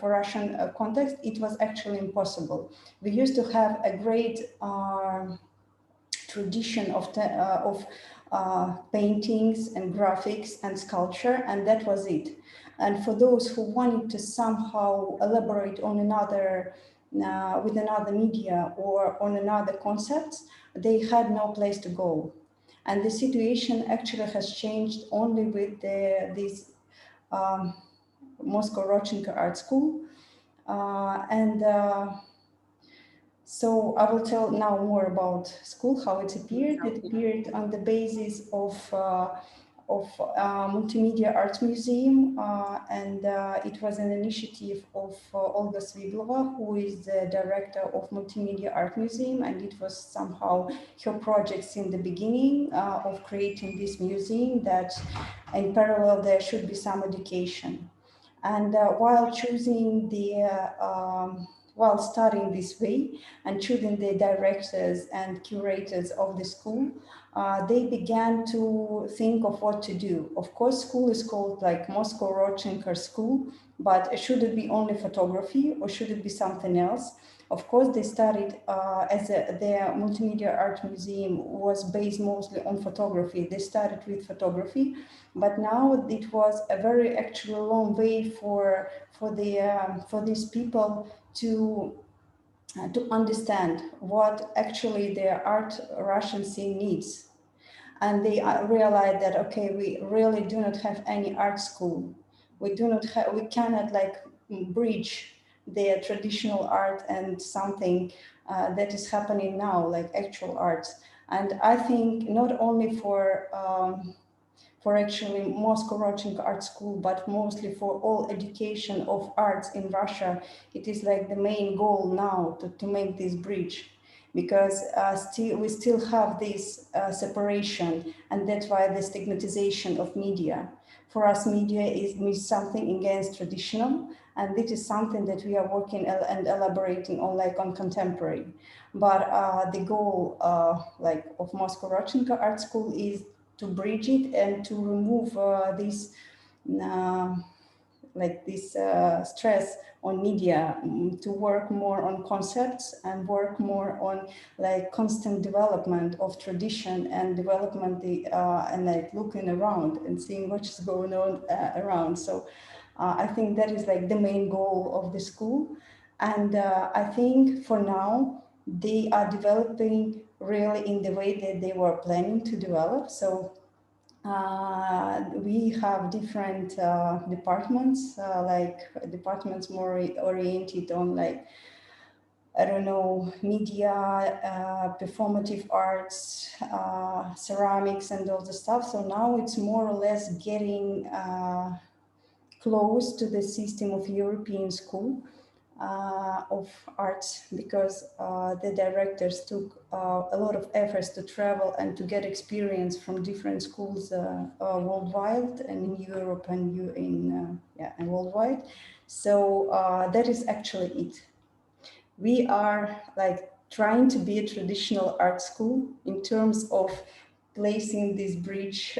Speaker 8: context, it was actually impossible. We used to have a great tradition of paintings and graphics and sculpture, and that was it. And for those who wanted to somehow elaborate on another with another media or on another concepts, they had no place to go. And the situation actually has changed only with this Moscow Rodchenko Art School. So I will tell now more about school, how it appeared. It appeared on the basis of Multimedia Art Museum, and it was an initiative of Olga Svidlova, who is the director of Multimedia Art Museum, and it was somehow her projects in the beginning of creating this museum, that in parallel there should be some education. And while choosing while studying this way and choosing the directors and curators of the school, they began to think of what to do. Of course, school is called like Moscow Rodchenko School, but should it be only photography or should it be something else? Of course, they started their multimedia art museum was based mostly on photography. They started with photography, but now it was a very actually long way for these people to understand what actually their art Russian scene needs. And they realized that, okay, we really do not have any art school. We cannot like bridge their traditional art and something that is happening now, like actual arts. And I think not only for actually Moscow Rodchenko Art School, but mostly for all education of arts in Russia, it is like the main goal now to make this bridge, because we still have this separation, and that's why the stigmatization of media. For us, media means something against traditional, and this is something that we are working and elaborating on, like on contemporary. But the goal like of Moscow Rodchenko Art School is to bridge it and to remove this stress on media, to work more on concepts and work more on like constant development of tradition and development and like looking around and seeing what is going on around. So I think that is like the main goal of the school. And I think for now they are developing really in the way that they were planning to develop. So we have different departments, like departments more oriented on like, I don't know, media, performative arts, ceramics and all the stuff. So now it's more or less getting close to the system of European school of arts, because the directors took a lot of efforts to travel and to get experience from different schools worldwide and in Europe and and worldwide. So that is actually it. We are like trying to be a traditional art school in terms of placing this bridge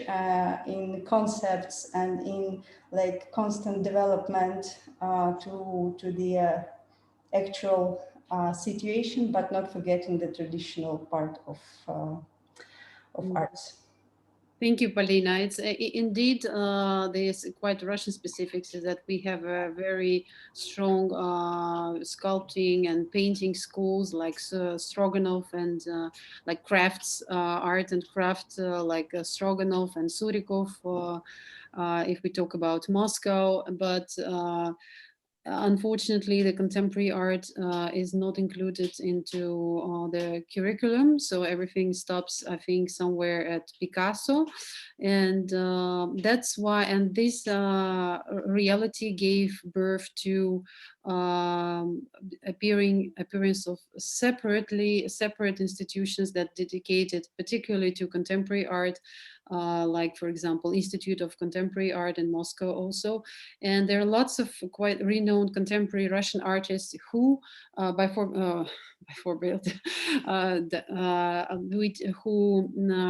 Speaker 8: in concepts and in like constant development to the actual situation, but not forgetting the traditional part of arts.
Speaker 5: Thank you, Polina. It's indeed there's quite Russian specifics, is that we have a very strong sculpting and painting schools like Stroganov and like crafts, art and craft like Stroganov and Surikov. If we talk about Moscow, but unfortunately, the contemporary art is not included into the curriculum, so everything stops, I think, somewhere at Picasso, and that's why. And this reality gave birth to appearance of separate institutions that dedicated particularly to contemporary art, like, for example, Institute of Contemporary Art in Moscow also. And there are lots of quite renowned contemporary Russian artists who,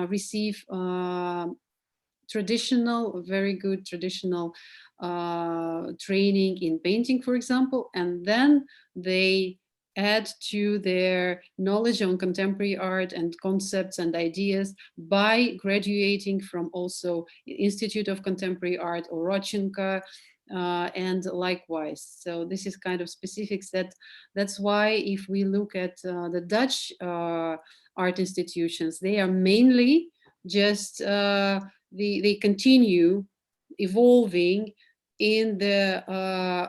Speaker 5: receive very good traditional training in painting, for example, and then they add to their knowledge on contemporary art and concepts and ideas by graduating from also Institute of Contemporary Art or Rodchenko, and likewise. So this is kind of specifics that's why if we look at the Dutch art institutions, they are mainly just they continue evolving in the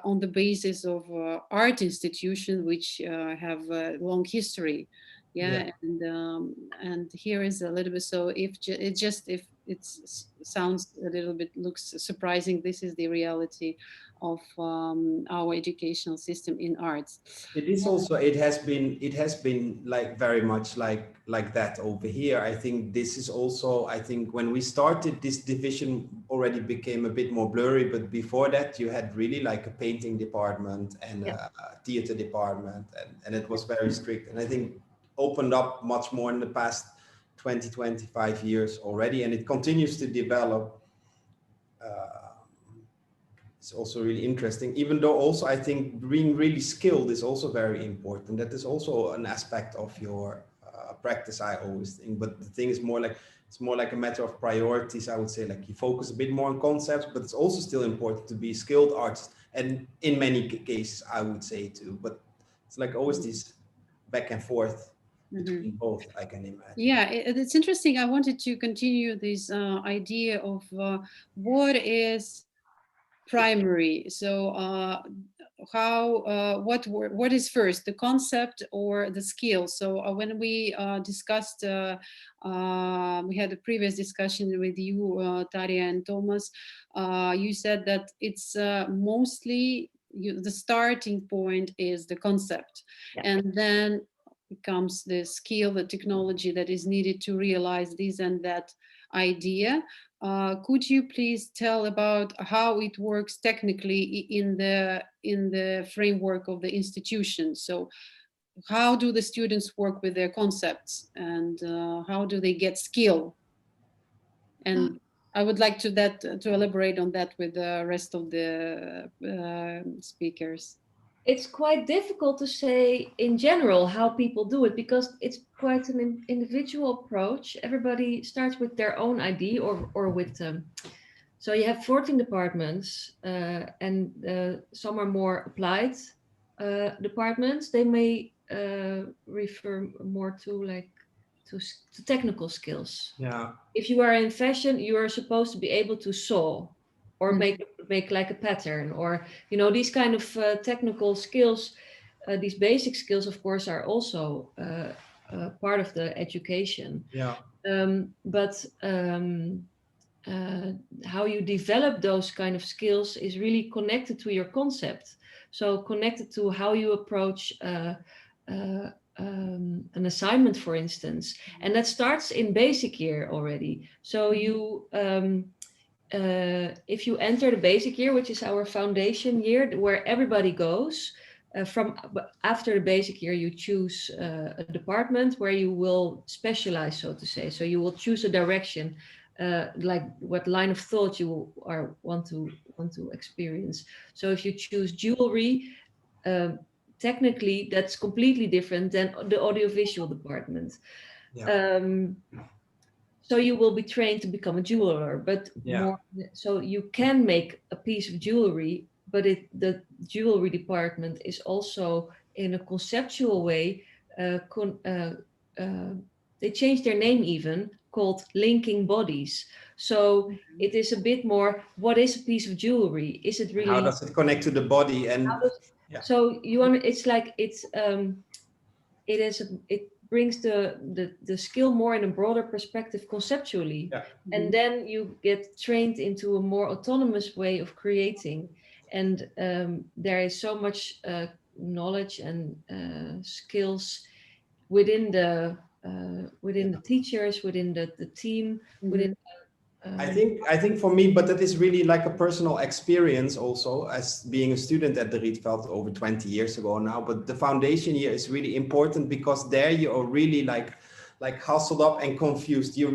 Speaker 5: on the basis of art institutions which have a long history. And here is a little bit, so if it sounds a little bit, looks surprising, this is the reality of our educational system in arts.
Speaker 6: It is also, it has been like very much like that over here. I think this is also, I think when we started, this division already became a bit more blurry, but before that you had really like a painting department and a theater department, and it was very strict, and I think opened up much more in the past 20, 25 years already, and it continues to develop. It's also really interesting, even though also I think being really skilled is also very important. That is also an aspect of your practice, I always think. But the thing is more like, it's more like a matter of priorities. I would say like you focus a bit more on concepts, but it's also still important to be a skilled artist. And in many cases, I would say too, but it's like always this back and forth between both, I can imagine.
Speaker 5: Yeah, it's interesting. I wanted to continue this idea of what is primary. So what is first, the concept or the skill? So when we discussed, we had a previous discussion with you, Tarja and Thomas, you said that it's mostly the starting point is the concept, and then becomes the skill, the technology that is needed to realize this and that idea. Could you please tell about how it works technically in the framework of the institution? So how do the students work with their concepts, and how do they get skill? And I would like to elaborate on that with the rest of the speakers.
Speaker 4: It's quite difficult to say in general how people do it, because it's quite an individual approach. Everybody starts with their own idea or with so you have 14 departments, and some are more applied departments. They may refer more to like to technical skills.
Speaker 6: Yeah.
Speaker 4: If you are in fashion, you are supposed to be able to sew or make like a pattern, or these kind of technical skills. These basic skills, of course, are also part of the education.
Speaker 6: Yeah.
Speaker 4: But how you develop those kind of skills is really connected to your concept. So connected to how you approach an assignment, for instance, and that starts in basic year already. So you if you enter the basic year, which is our foundation year, where everybody goes, from after the basic year, you choose a department where you will specialize, so to say. So you will choose a direction, like what line of thought you want to experience. So if you choose jewelry, technically that's completely different than the audiovisual department.
Speaker 6: Yeah.
Speaker 4: So you will be trained to become a jeweler, but more, so you can make a piece of jewelry, but the jewelry department is also in a conceptual way, they changed their name even, called linking bodies. So it is a bit more, what is a piece of jewelry? Is it really,
Speaker 6: how does it connect to the body? And
Speaker 4: so you want, it's like it brings the skill more in a broader perspective conceptually. And then you get trained into a more autonomous way of creating. And there is so much knowledge and skills within the teachers, within the team, within
Speaker 6: I think for me, but that is really like a personal experience also, as being a student at the Rietveld over 20 years ago now. But the foundation year is really important, because there you are really like hustled up and confused. You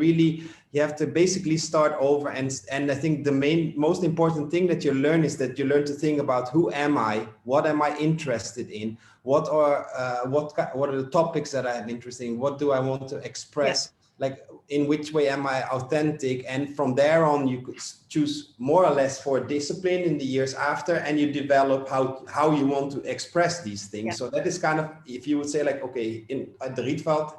Speaker 6: have to basically start over. And I think the most important thing that you learn is that you learn to think about, who am I? What am I interested in? What are the topics that I am interested in? What do I want to express? Like, in which way am I authentic? And from there on, you could choose more or less for a discipline in the years after, and you develop how you want to express these things. So that is kind of, if you would say like, okay, at the Rietveld,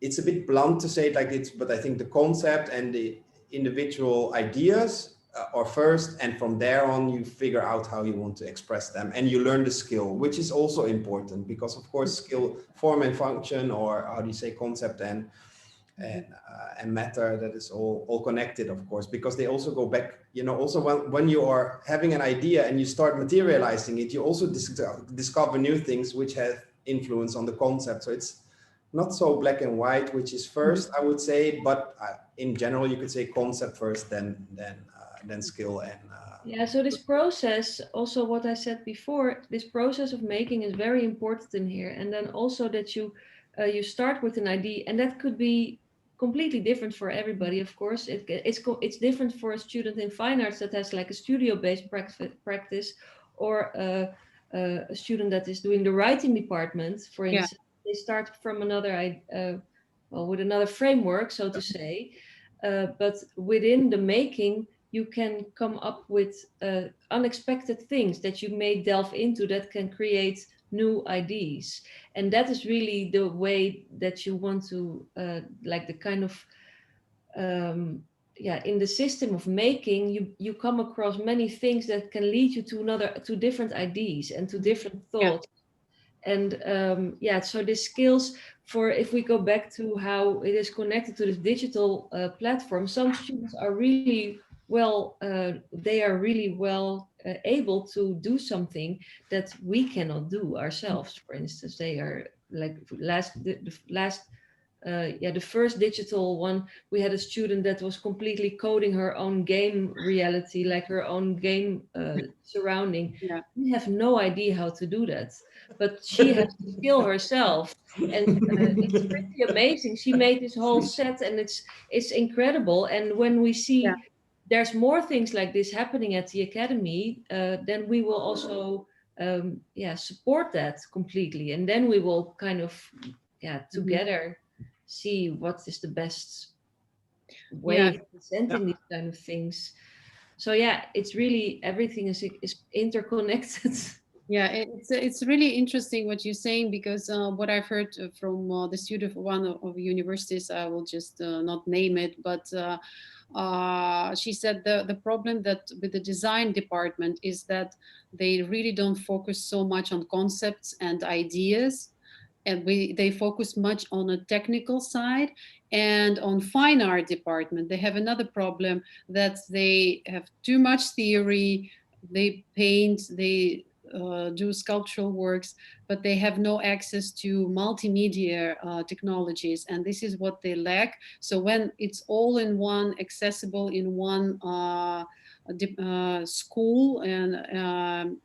Speaker 6: it's a bit blunt to say it like this, but I think the concept and the individual ideas are first, and from there on you figure out how you want to express them, and you learn the skill, which is also important, because of course skill, form and function, or how do you say, concept and matter, that is all connected, of course, because they also go back, also when you are having an idea and you start materializing it, you also discover new things which have influence on the concept. So it's not so black and white, which is first, I would say, but in general, you could say concept first, then skill and
Speaker 4: so this process, also what I said before, this process of making is very important in here. And then also that you start with an idea, and that could be completely different for everybody, of course. It's different for a student in fine arts that has like a studio-based practice, or a student that is doing the writing department, for instance. They start from another, well, with another framework, so to say. But within the making, you can come up with unexpected things that you may delve into that can create new ideas. And that is really the way that you want to, like the kind of, in the system of making, you come across many things that can lead you to different ideas and to different thoughts. And so the skills, for if we go back to how it is connected to this digital platform, some students are really well, they are really well able to do something that we cannot do ourselves. For instance, they are like the first digital one, we had a student that was completely coding her own game reality, like her own game surrounding. We have no idea how to do that, but she has to skill herself, and it's pretty amazing. She made this whole set, and it's incredible. And when we see there's more things like this happening at the Academy, then we will also support that completely, and then we will kind of together see what is the best way of presenting these kind of things. So it's really, everything is interconnected.
Speaker 5: Yeah, it's really interesting what you're saying, because what I've heard from the student of one of universities, I will just not name it, but she said the problem that with the design department is that they really don't focus so much on concepts and ideas, and they focus much on a technical side. And on fine art department, they have another problem, that they have too much theory, they paint, they do sculptural works, but they have no access to multimedia technologies, and this is what they lack. So when it's all in one, accessible in one school, and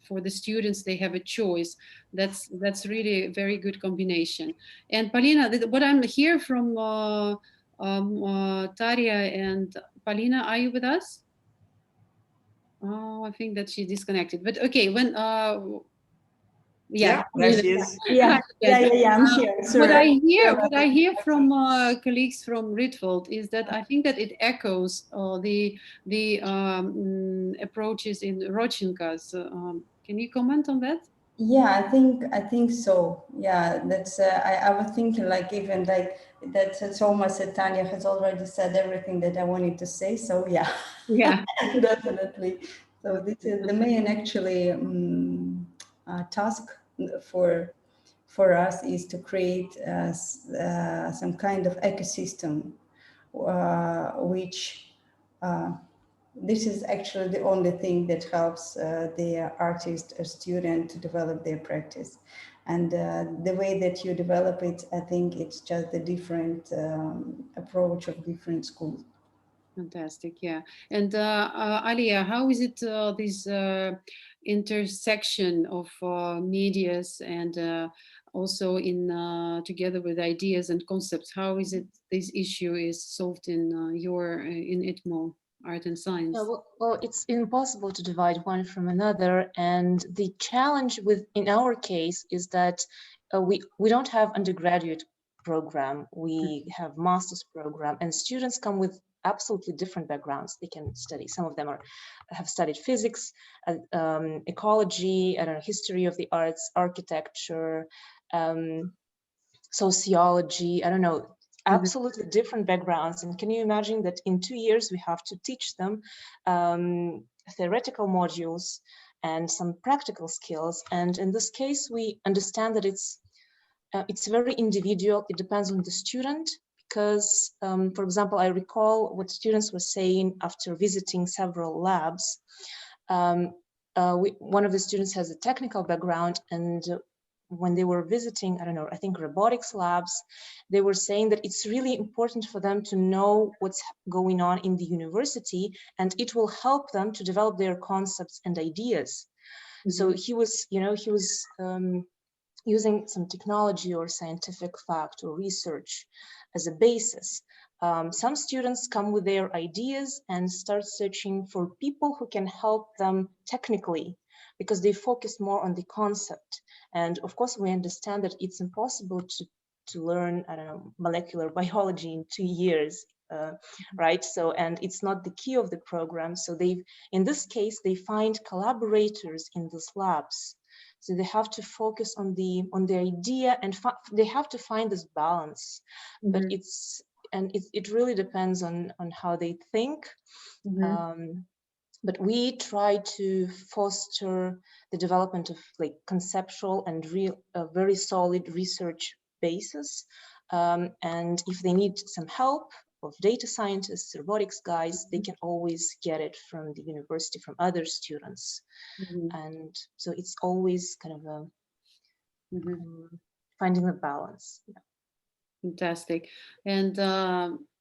Speaker 5: for the students, they have a choice. That's really a very good combination. And Paulina, what I'm here from Tarja and Paulina, are you with us? Oh, I think that she disconnected. But okay, when
Speaker 6: there she is.
Speaker 8: Yeah, I'm here. Sorry.
Speaker 5: What I hear from colleagues from Rietveld is that I think that it echoes the approaches in Rodchenka's. Can you comment on that?
Speaker 8: Yeah, I think so. Yeah, that's I was thinking, like, even like that Thomas and Tanya has already said everything that I wanted to say. So yeah, definitely. So this is the main actually task for us, is to create some kind of ecosystem, which this is actually the only thing that helps the artist or student to develop their practice. And the way that you develop it, I think it's just the different approach of different schools.
Speaker 5: Fantastic, yeah. And Alia, how is it this intersection of medias and also in together with ideas and concepts? How is it this issue is solved in in ITMO, Art and Science?
Speaker 3: Yeah, well, it's impossible to divide one from another, and the challenge in our case is that we don't have undergraduate program, we have master's program, and students come with absolutely different backgrounds. They can study, some of them have studied physics, ecology, I don't know, history of the arts, architecture, sociology, I don't know, absolutely different backgrounds. And can you imagine that in 2 years we have to teach them theoretical modules and some practical skills? And in this case, we understand that it's very individual. It depends on the student, because, for example, I recall what students were saying after visiting several labs. One of the students has a technical background, and when they were visiting, I don't know, I think robotics labs, they were saying that it's really important for them to know what's going on in the university, and it will help them to develop their concepts and ideas. So he was using some technology or scientific fact or research as a basis. Some students come with their ideas and start searching for people who can help them technically, because they focus more on the concept. And of course, we understand that it's impossible to learn, I don't know, molecular biology in 2 years, right? So, and it's not the key of the program. So in this case, they find collaborators in these labs. So they have to focus on the idea, and they have to find this balance. But it really depends on how they think. But we try to foster the development of like conceptual and very solid research basis. And if they need some help of data scientists, robotics guys, they can always get it from the university, from other students. And so it's always kind of finding the balance. Yeah.
Speaker 5: Fantastic. And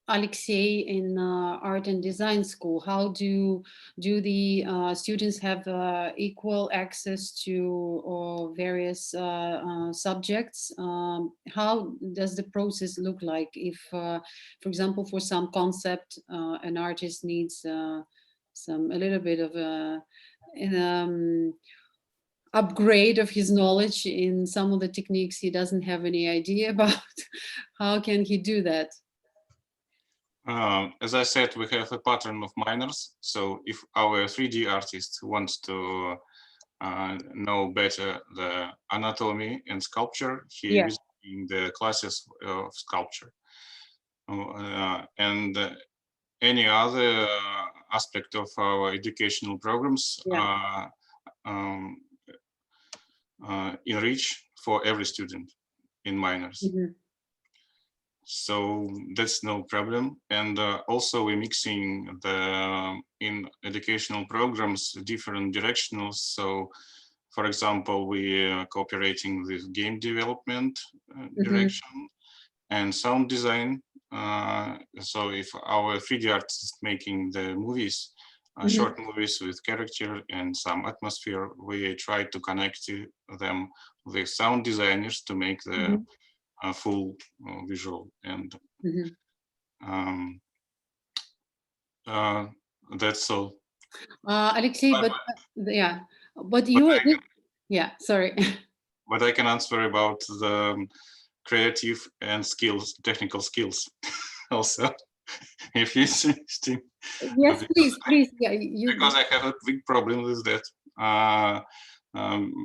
Speaker 5: Alexei, in art and design school, how do the students have equal access to various subjects? How does the process look like if, for example, for some concept, an artist needs a little bit of upgrade of his knowledge in some of the techniques he doesn't have any idea about? How can he do that?
Speaker 7: As I said, we have a pattern of minors. So if our 3D artist wants to know better the anatomy and sculpture, he is in the classes of sculpture. And any other aspect of our educational programs enrich for every student in minors. So that's no problem. And also we're mixing in educational programs different directionals. So for example, we're cooperating with game development direction and sound design. So if our 3D artist is making the movies, short movies with character and some atmosphere, we try to connect them with sound designers to make the full visual. And that's all.
Speaker 5: Alexei, but you, sorry.
Speaker 7: But I can answer about the creative and technical skills also, if it's interesting.
Speaker 5: Yes, please. Yeah,
Speaker 7: because I have a big problem with that.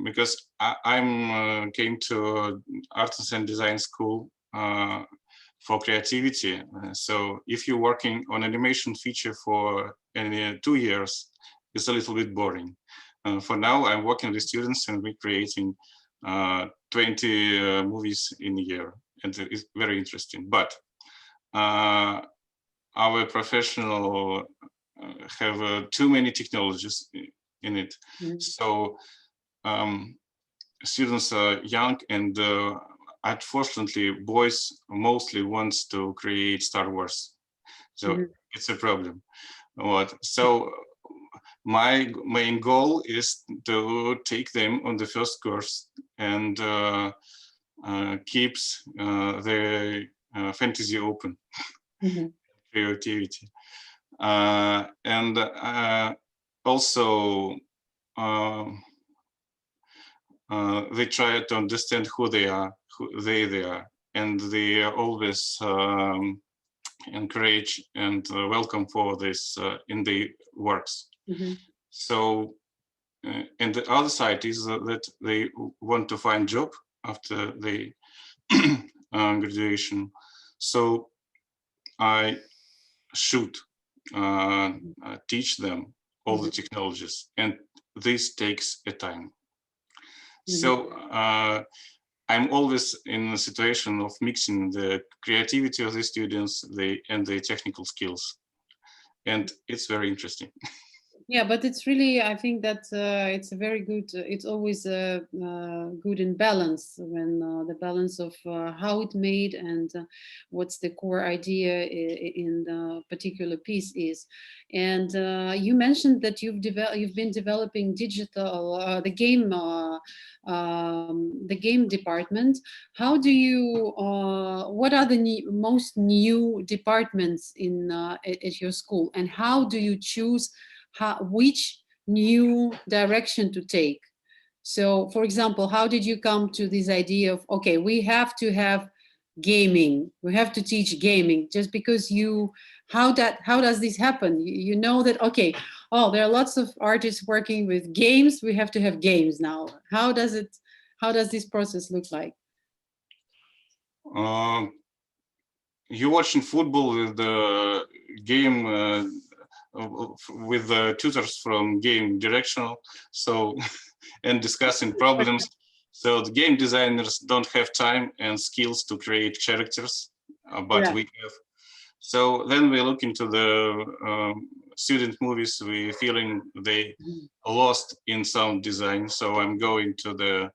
Speaker 7: Because I came to arts and design school for creativity. So if you're working on animation feature for 2 years, it's a little bit boring. For now, I'm working with students and we're creating 20 movies in a year, and it's very interesting. But our professional have too many technologies in it. So students are young, and unfortunately, boys mostly wants to create Star Wars. So it's a problem. So my main goal is to take them on the first course and keeps their fantasy open, creativity. And also they try to understand who they are, and they always encourage and welcome for this in their works. So, and the other side is that they want to find job after the graduation. So I should teach them all the technologies, and this takes a time. So I'm always in a situation of mixing the creativity of the students and the technical skills, and it's very interesting.
Speaker 5: Yeah, but it's really, I think that it's a very good, it's always good in balance when the balance of how it made and what's the core idea in the particular piece is. And you mentioned that you've been developing digital, the game department. How do you, what are the most new departments in at your school, and how do you choose which new direction to take? So, for example, how did you come to this idea of, okay, we have to have gaming, we have to teach gaming, just because how does this happen? You know that, okay, oh, there are lots of artists working with games, we have to have games now. How does this process look like?
Speaker 7: You watching football with the game with the tutors from game directional, so and discussing problems. So the game designers don't have time and skills to create characters, but we have. So then we look into the student movies. We feeling they lost in sound design. So I'm going to the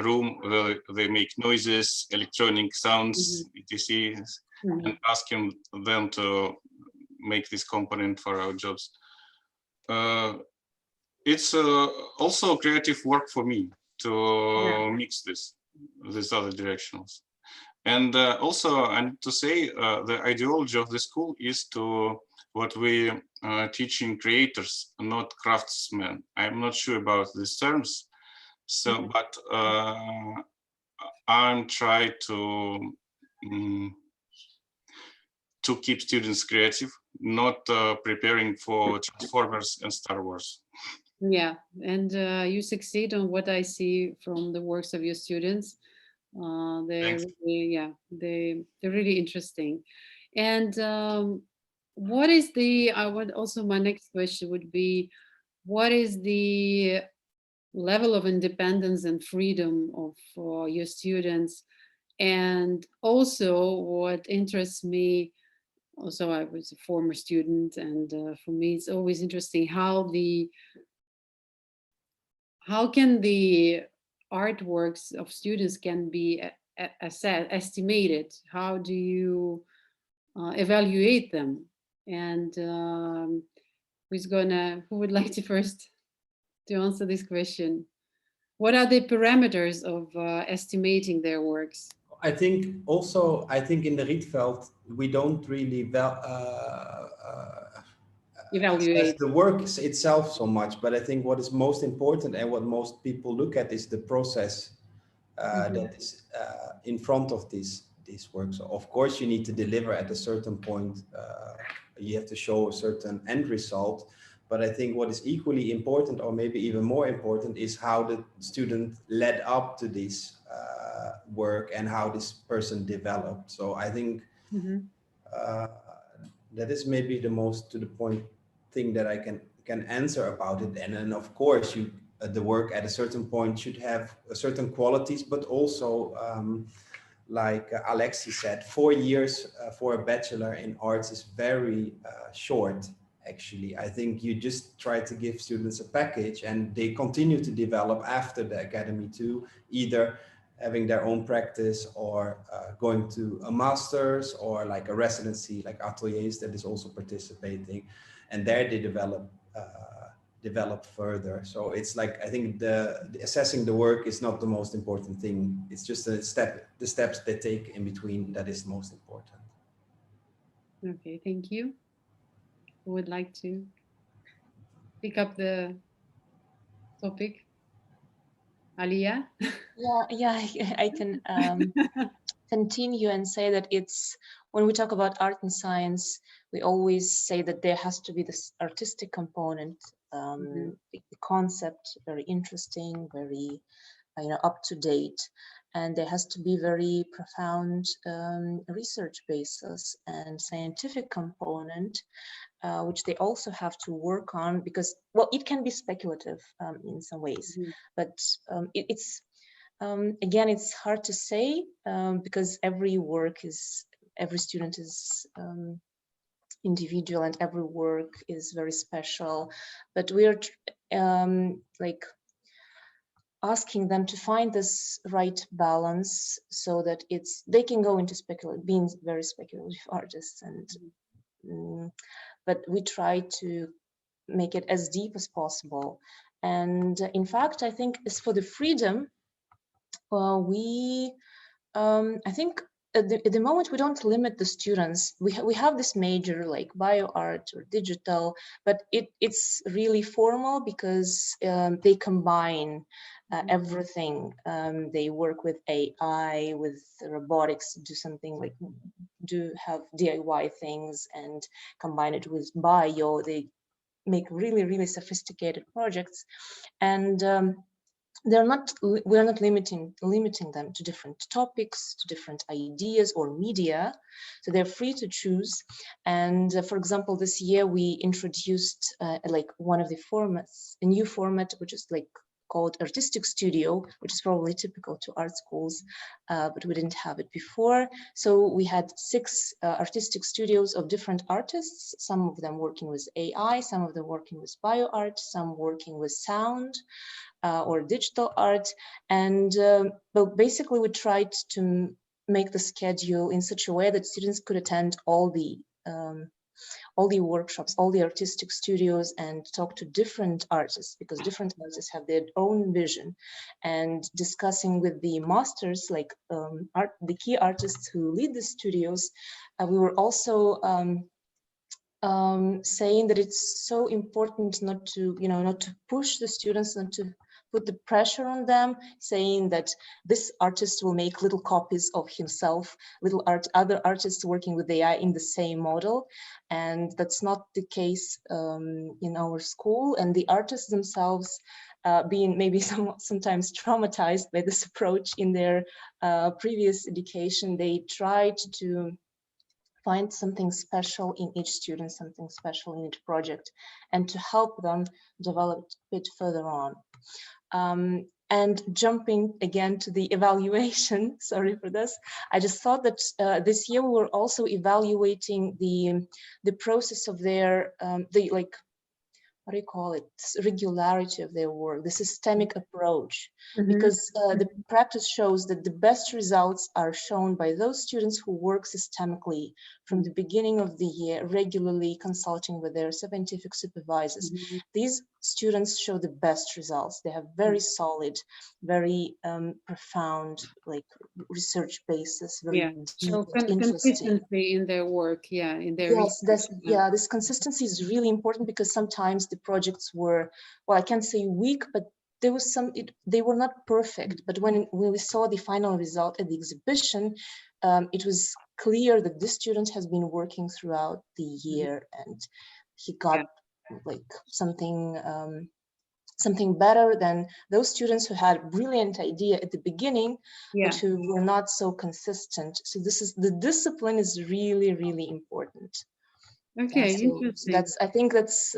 Speaker 7: room where they make noises, electronic sounds, etc., and asking them to make this component for our jobs. It's also creative work for me to mix these other directionals. And also, I need to say, the ideology of the school is to what we teaching creators, not craftsmen. I'm not sure about these terms, so but I'm trying to keep students creative, not preparing for Transformers and Star Wars.
Speaker 5: Yeah, and you succeed on what I see from the works of your students. They're really interesting. And what is my next question would be, what is the level of independence and freedom of your students? And also what interests me, also I was a former student, and for me it's always interesting how can the artworks of students can be estimated? How do you evaluate them? And who would like to first to answer this question? What are the parameters of estimating their works?
Speaker 6: I think in the Rietveld, we don't really
Speaker 5: evaluate
Speaker 6: the work itself so much, but I think what is most important and what most people look at is the process that is in front of these works. So of course, you need to deliver at a certain point. You have to show a certain end result. But I think what is equally important, or maybe even more important, is how the student led up to this work and how this person developed. So I think that is maybe the most to the point thing that I can answer about it. And then of course, the work at a certain point should have certain qualities, but also like Alexi said, 4 years for a bachelor in arts is very short. Actually, I think you just try to give students a package and they continue to develop after the academy too, either having their own practice or going to a master's or like a residency, like ateliers that is also participating, and there they develop further. So it's like, I think the assessing the work is not the most important thing. It's just the steps they take in between that is most important.
Speaker 5: Okay, thank you. Who would like to pick up the topic? Alia?
Speaker 3: Yeah, I can continue and say that when we talk about art and science, we always say that there has to be this artistic component, the concept very interesting, very up to date, and there has to be very profound research basis and scientific component, which they also have to work on, because, well, it can be speculative in some ways, but it's again, it's hard to say because every student is individual and every work is very special, but we are like asking them to find this right balance so that they can go into being very speculative artists, and but we try to make it as deep as possible. And in fact, I think as for the freedom, I think at the moment we don't limit the students. We have this major like bio art or digital, but it's really formal because they combine everything. They work with AI, with robotics, do something like have DIY things and combine it with bio. They make really, really sophisticated projects, and we're not limiting them to different topics, to different ideas or media, so they're free to choose. And for example, this year we introduced like one of the formats, a new format, which is like called artistic studio, which is probably typical to art schools, but we didn't have it before. So we had 6 artistic studios of different artists, some of them working with AI, some of them working with bio art, some working with sound or digital art. And but basically we tried to make the schedule in such a way that students could attend all the workshops, all the artistic studios, and talk to different artists, because different artists have their own vision. And discussing with the masters, like the key artists who lead the studios, we were also saying that it's so important not to push the students, not to put the pressure on them, saying that this artist will make little copies of himself, other artists working with AI in the same model. And that's not the case in our school. And the artists themselves, being maybe sometimes traumatized by this approach in their previous education, they tried to find something special in each student, something special in each project, and to help them develop a bit further on. And jumping again to the evaluation, sorry for this, I just thought that this year we were also evaluating the process of their, what do you call it, regularity of their work, the systemic approach, because the practice shows that the best results are shown by those students who work systemically from the beginning of the year, regularly consulting with their scientific supervisors. These students show the best results. They have very solid, very profound, like research basis, very deep,
Speaker 5: so consistency in their work, in their
Speaker 3: research. This consistency is really important, because sometimes the projects were, well, I can't say weak, but there was they were not perfect. But when we saw the final result at the exhibition, it was clear that this student has been working throughout the year, and he got like something better than those students who had a brilliant idea at the beginning, but who were not so consistent. So the discipline is really, really important.
Speaker 5: Okay, interesting.
Speaker 3: I think that's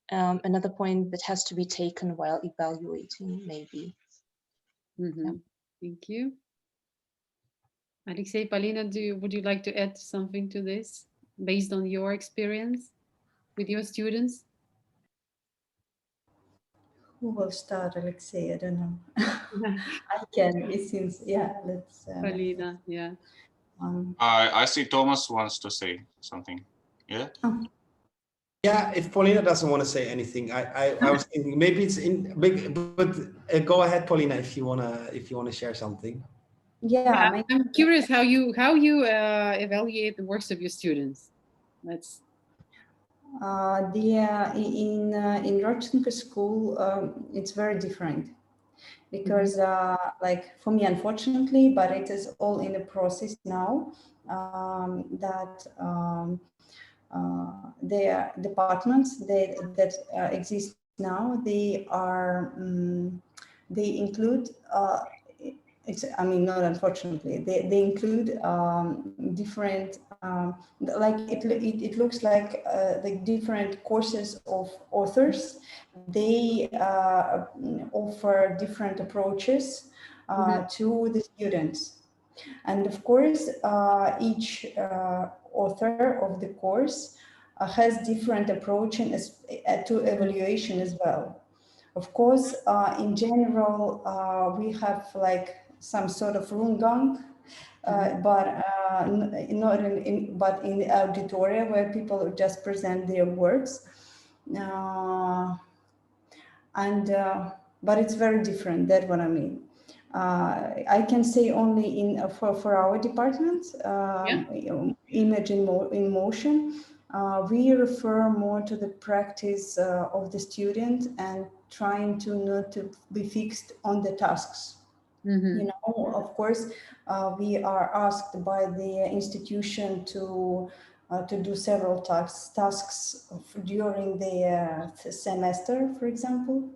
Speaker 3: another point that has to be taken while evaluating, maybe.
Speaker 5: Thank you. Alexei, Polina, would you like to add something to this based on your experience with your students?
Speaker 8: Who will start, Alexei? I don't know. I can. It seems, let's.
Speaker 5: Polina,
Speaker 7: I see Thomas wants to say something. Yeah.
Speaker 6: Yeah, if Paulina doesn't want to say anything, I was thinking maybe it's in big, but go ahead, Paulina, if you wanna share something.
Speaker 5: Yeah, I'm curious how you evaluate the works of your students. Let's.
Speaker 8: In Rodchenko school, it's very different, because like for me, unfortunately, but it is all in the process now, that their departments that exist now, they include not unfortunately, they include different, like it looks like the different courses of authors. They offer different approaches to the students. And of course, each author of the course has different approach to evaluation as well. Of course, in general, we have like some sort of Rundgang, but not but in the auditoria where people just present their works, but it's very different. That's what I mean. I can say only for our department, image in motion. We refer more to the practice of the student and trying to not to be fixed on the tasks. You know, of course, we are asked by the institution to do several tasks during the semester, for example.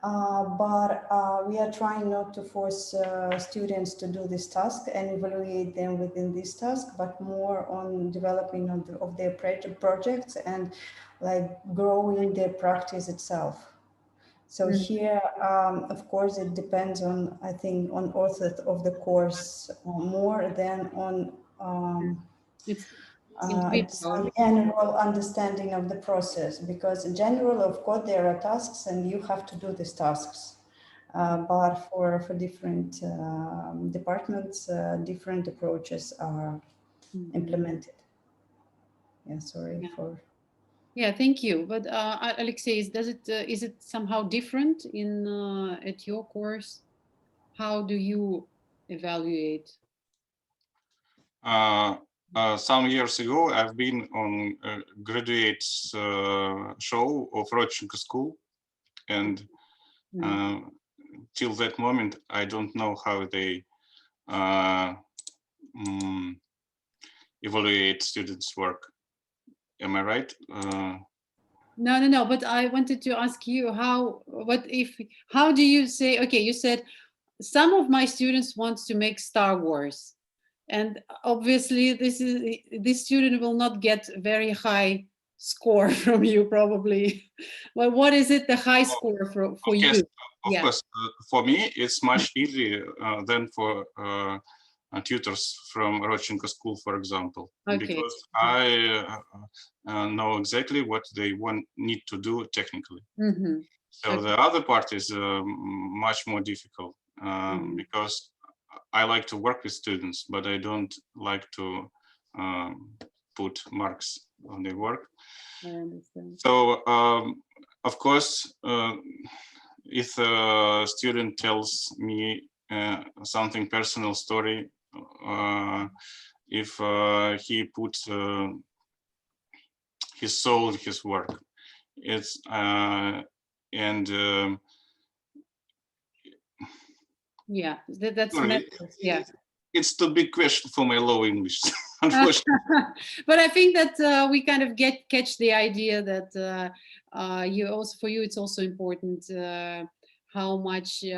Speaker 8: But we are trying not to force students to do this task and evaluate them within this task, but more on developing of their projects and like growing their practice itself. So here, of course, it depends on, I think, on author of the course more than on some general understanding of the process, because in general, of course, there are tasks and you have to do these tasks. But for different departments, different approaches are implemented. Yeah, sorry for...
Speaker 5: Yeah, thank you. But Alexei, is it somehow different in at your course? How do you evaluate?
Speaker 7: Some years ago, I've been on a graduates show of Rodchenko School, and till that moment, I don't know how they evaluate students' work. Am I right?
Speaker 5: No. But I wanted to ask you how do you say? Okay, you said some of my students want to make Star Wars, and obviously this student will not get very high score from you probably. Well, what is it the high score for you?
Speaker 7: Of course, for me it's much easier than for tutors from Rodchenko School, for example, because I know exactly what they need to do technically. So the other part is much more difficult because I like to work with students, but I don't like to put marks on their work.
Speaker 5: I understand.
Speaker 7: So, of course, if a student tells me something personal story, if he puts his soul in his work, it's
Speaker 5: yeah, that's yeah.
Speaker 7: It's the big question for my low English, unfortunately.
Speaker 5: But I think that we kind of catch the idea that for you it's also important how much he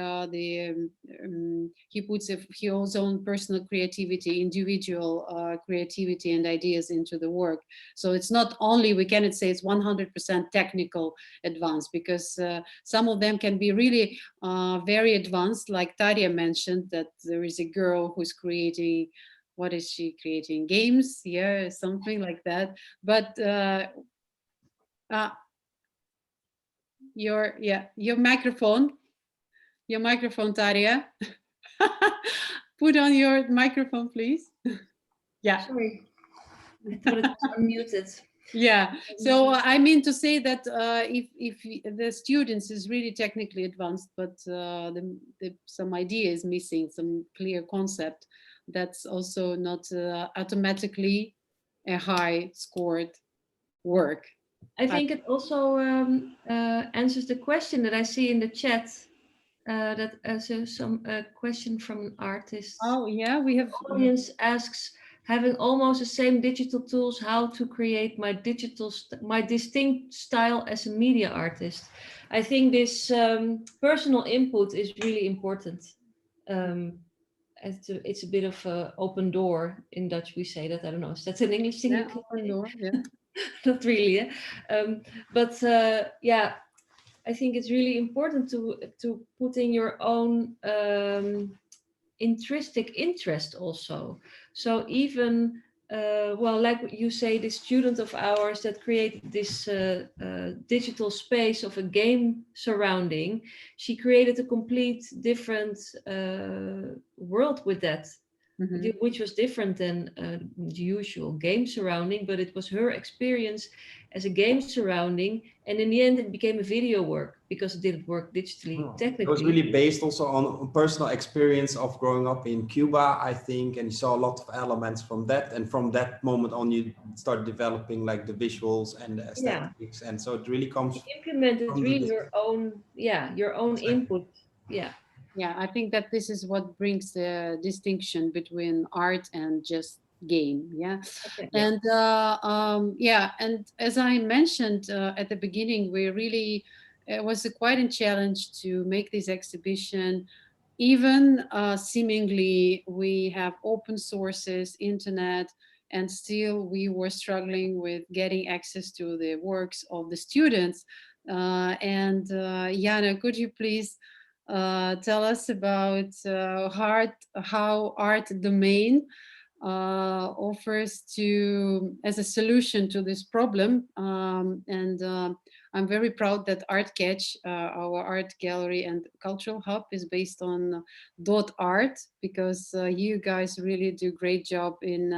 Speaker 5: puts his own personal creativity, individual creativity and ideas into the work. So it's not only, we cannot say it's 100% technical advanced, because some of them can be really very advanced, like Tarja mentioned, that there is a girl who's creating, what is she creating? Games, yeah, something like that. But your microphone, Tarja. Put on your microphone, please. Yeah.
Speaker 4: Sorry, I thought it was unmuted.
Speaker 5: Yeah. So I mean to say that if the students is really technically advanced, but some idea is missing, some clear concept, that's also not automatically a high scored work.
Speaker 4: I think it also answers the question that I see in the chat. That some question from an artist.
Speaker 5: Oh yeah, we have.
Speaker 4: The audience asks, having almost the same digital tools, how to create my distinct style as a media artist. I think this personal input is really important. It's a bit of an open door. In Dutch we say that. I don't know. Is that an English thing?
Speaker 5: Yeah, open door. Yeah.
Speaker 4: Not really. But yeah. I think it's really important to put in your own intrinsic interest also. So even well, like you say, this student of ours that created this digital space of a game surrounding, she created a complete different world with that, which was different than the usual game surrounding, but it was her experience as a game surrounding, and in the end it became a video work because it didn't work digitally, technically.
Speaker 6: It was really based also on personal experience of growing up in Cuba, I think, and you saw a lot of elements from that, and from that moment on you start developing like the visuals and the aesthetics, and so it really comes
Speaker 4: implemented really your own, your own input.
Speaker 5: Yeah, I think that this is what brings the distinction between art and just game. Yeah. Okay. And and as I mentioned at the beginning, we really, it was quite a challenge to make this exhibition. Even seemingly we have open sources, internet, and still we were struggling with getting access to the works of the students. Jana, could you please tell us about how art domain offers as a solution to this problem. I'm very proud that ArtCatch, our art gallery and cultural hub, is based on .art, because you guys really do a great job in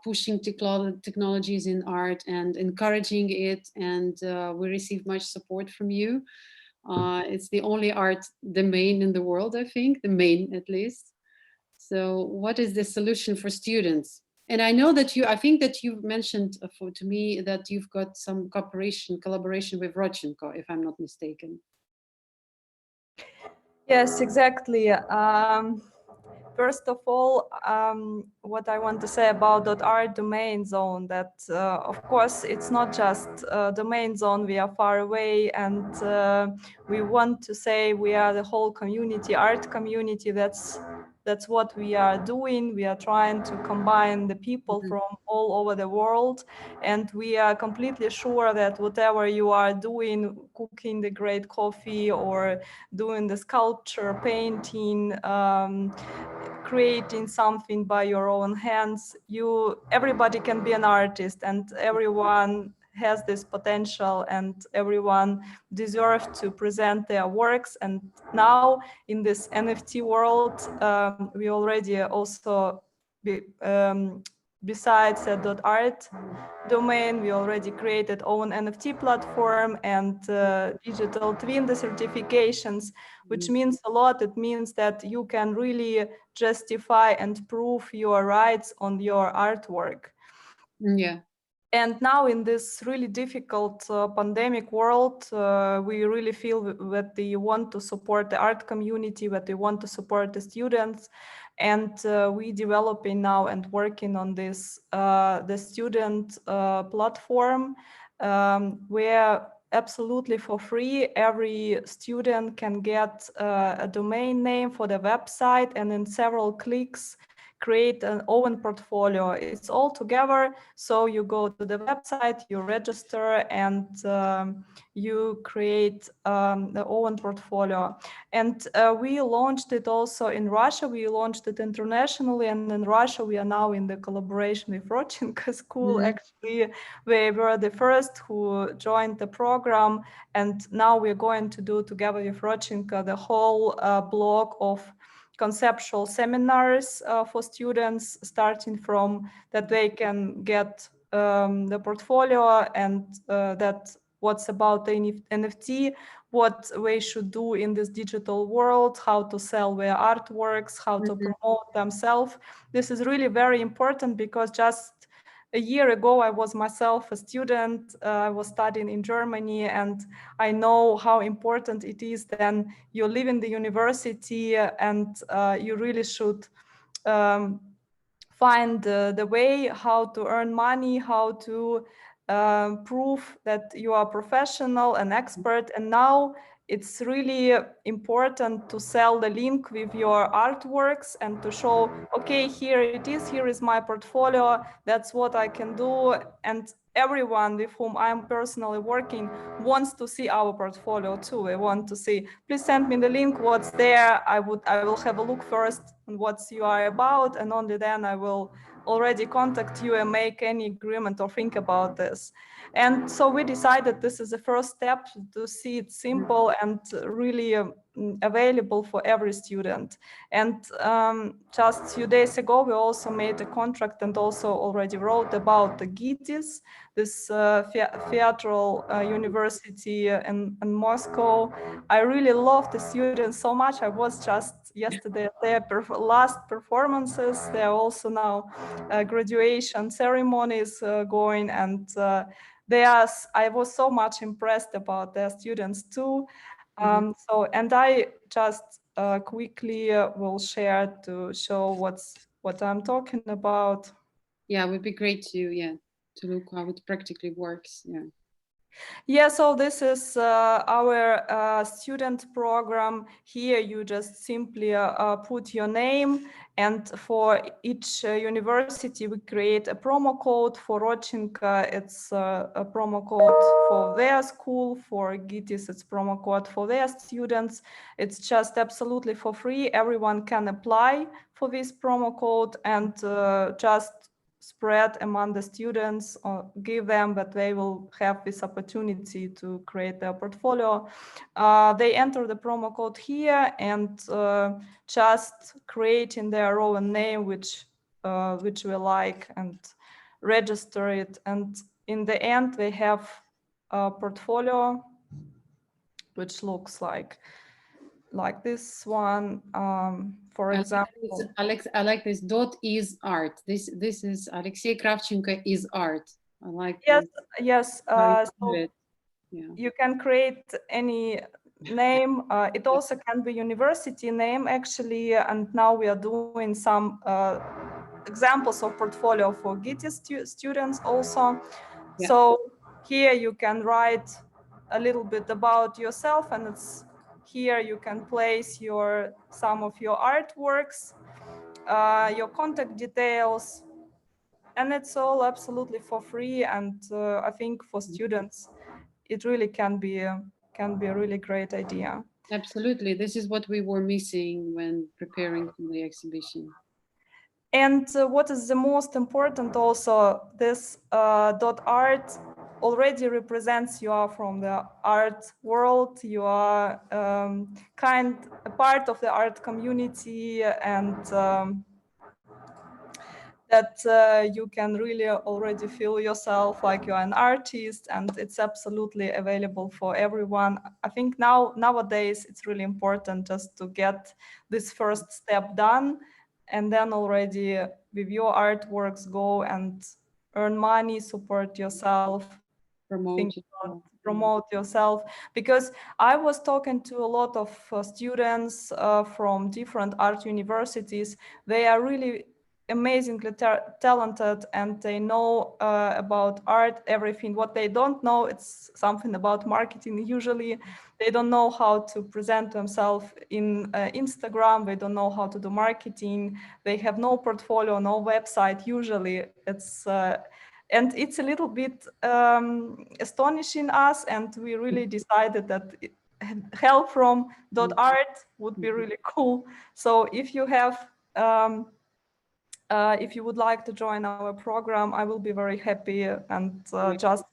Speaker 5: pushing technologies in art and encouraging it, and we receive much support from you. It's the only art domain in the world, I think, the main at least. So what is the solution for students? And I know that I think that you've mentioned to me that you've got some collaboration with Rodchenko, if I'm not mistaken.
Speaker 2: Yes, exactly. First of all, what I want to say about .art domain zone, that of course it's not just a domain zone, we are far away, and we want to say we are the whole community, art community. That's what we are doing. We are trying to combine the people from all over the world, and we are completely sure that whatever you are doing, cooking the great coffee or doing the sculpture, painting, creating something by your own hands, everybody can be an artist, and everyone has this potential, and everyone deserves to present their works. And now in this NFT world, we already also besides .art domain, we already created own NFT platform and digital twin the certifications, which means a lot. It means that you can really justify and prove your rights on your artwork.
Speaker 5: Yeah.
Speaker 2: And now in this really difficult pandemic world, we really feel that they want to support the art community, that they want to support the students. And we developing now and working on this, the student platform, where absolutely for free, every student can get a domain name for the website, and in several clicks, create an own portfolio. It's all together. So you go to the website, you register, and you create the own portfolio. And we launched it also in Russia. We launched it internationally, and in Russia we are now in the collaboration with Rodchenko School. Actually, we were the first who joined the program, and now we're going to do together with Rodchenko the whole block of conceptual seminars for students, starting from that they can get the portfolio, and that what's about the NFT, what they should do in this digital world, how to sell their artworks, how to promote themselves. This is really very important, because just a year ago, I was myself a student. I was studying in Germany, and I know how important it is then you live in the university, and you really should find the way how to earn money, how to prove that you are professional and expert. And now it's really important to sell the link with your artworks and to show, okay, here it is, here is my portfolio, that's what I can do. And everyone with whom I'm personally working wants to see our portfolio too. They want to see, please send me the link, what's there. I will have a look first on what you are about, and only then I will already contact you and make any agreement or think about this. And so we decided this is the first step to see it simple and really available for every student. And just a few days ago, we also made a contract and also already wrote about the GITIS, this theatrical university in Moscow. I really love the students so much. I was just yesterday at their last performances. There are also now graduation ceremonies going, and I was so much impressed about their students too. And I just quickly will share to show what I'm talking about.
Speaker 5: Yeah, it would be great to look how it practically works.
Speaker 2: Yeah, so this is our student program. Here you just simply put your name, and for each university we create a promo code. For Rodchenko it's a promo code for their school. For GITIS it's promo code for their students. It's just absolutely for free. Everyone can apply for this promo code and just spread among the students or give them that they will have this opportunity to create their portfolio. They enter the promo code here and just creating their own name, which we like, and register it. And in the end, they have a portfolio which looks like this one, for example.
Speaker 5: I like this dot is art. This is Alexey Kravchenko is art. I like
Speaker 2: yes. So you can create any name. It also can be university name actually, and now we are doing some examples of portfolio for GITIS students also. So here you can write a little bit about yourself, and it's here you can place some of your artworks, your contact details, and it's all absolutely for free. And I think for students, it really can be a really great idea.
Speaker 5: Absolutely, this is what we were missing when preparing for the exhibition.
Speaker 2: And what is the most important also, this .art already represents you are from the art world, you are a part of the art community, and that you can really already feel yourself like you're an artist, and it's absolutely available for everyone. I think nowadays it's really important just to get this first step done, and then already with your artworks go and earn money, support yourself, promote yourself. Because I was talking to a lot of students from different art universities. They are really amazingly talented, and they know about art, everything. What they don't know, it's something about marketing. Usually they don't know how to present themselves in Instagram. They don't know how to do marketing. They have no portfolio, no website. Usually it's and it's a little bit astonishing us, and we really decided that help from .art would be really cool. So if you have if you would like to join our program, I will be very happy, and just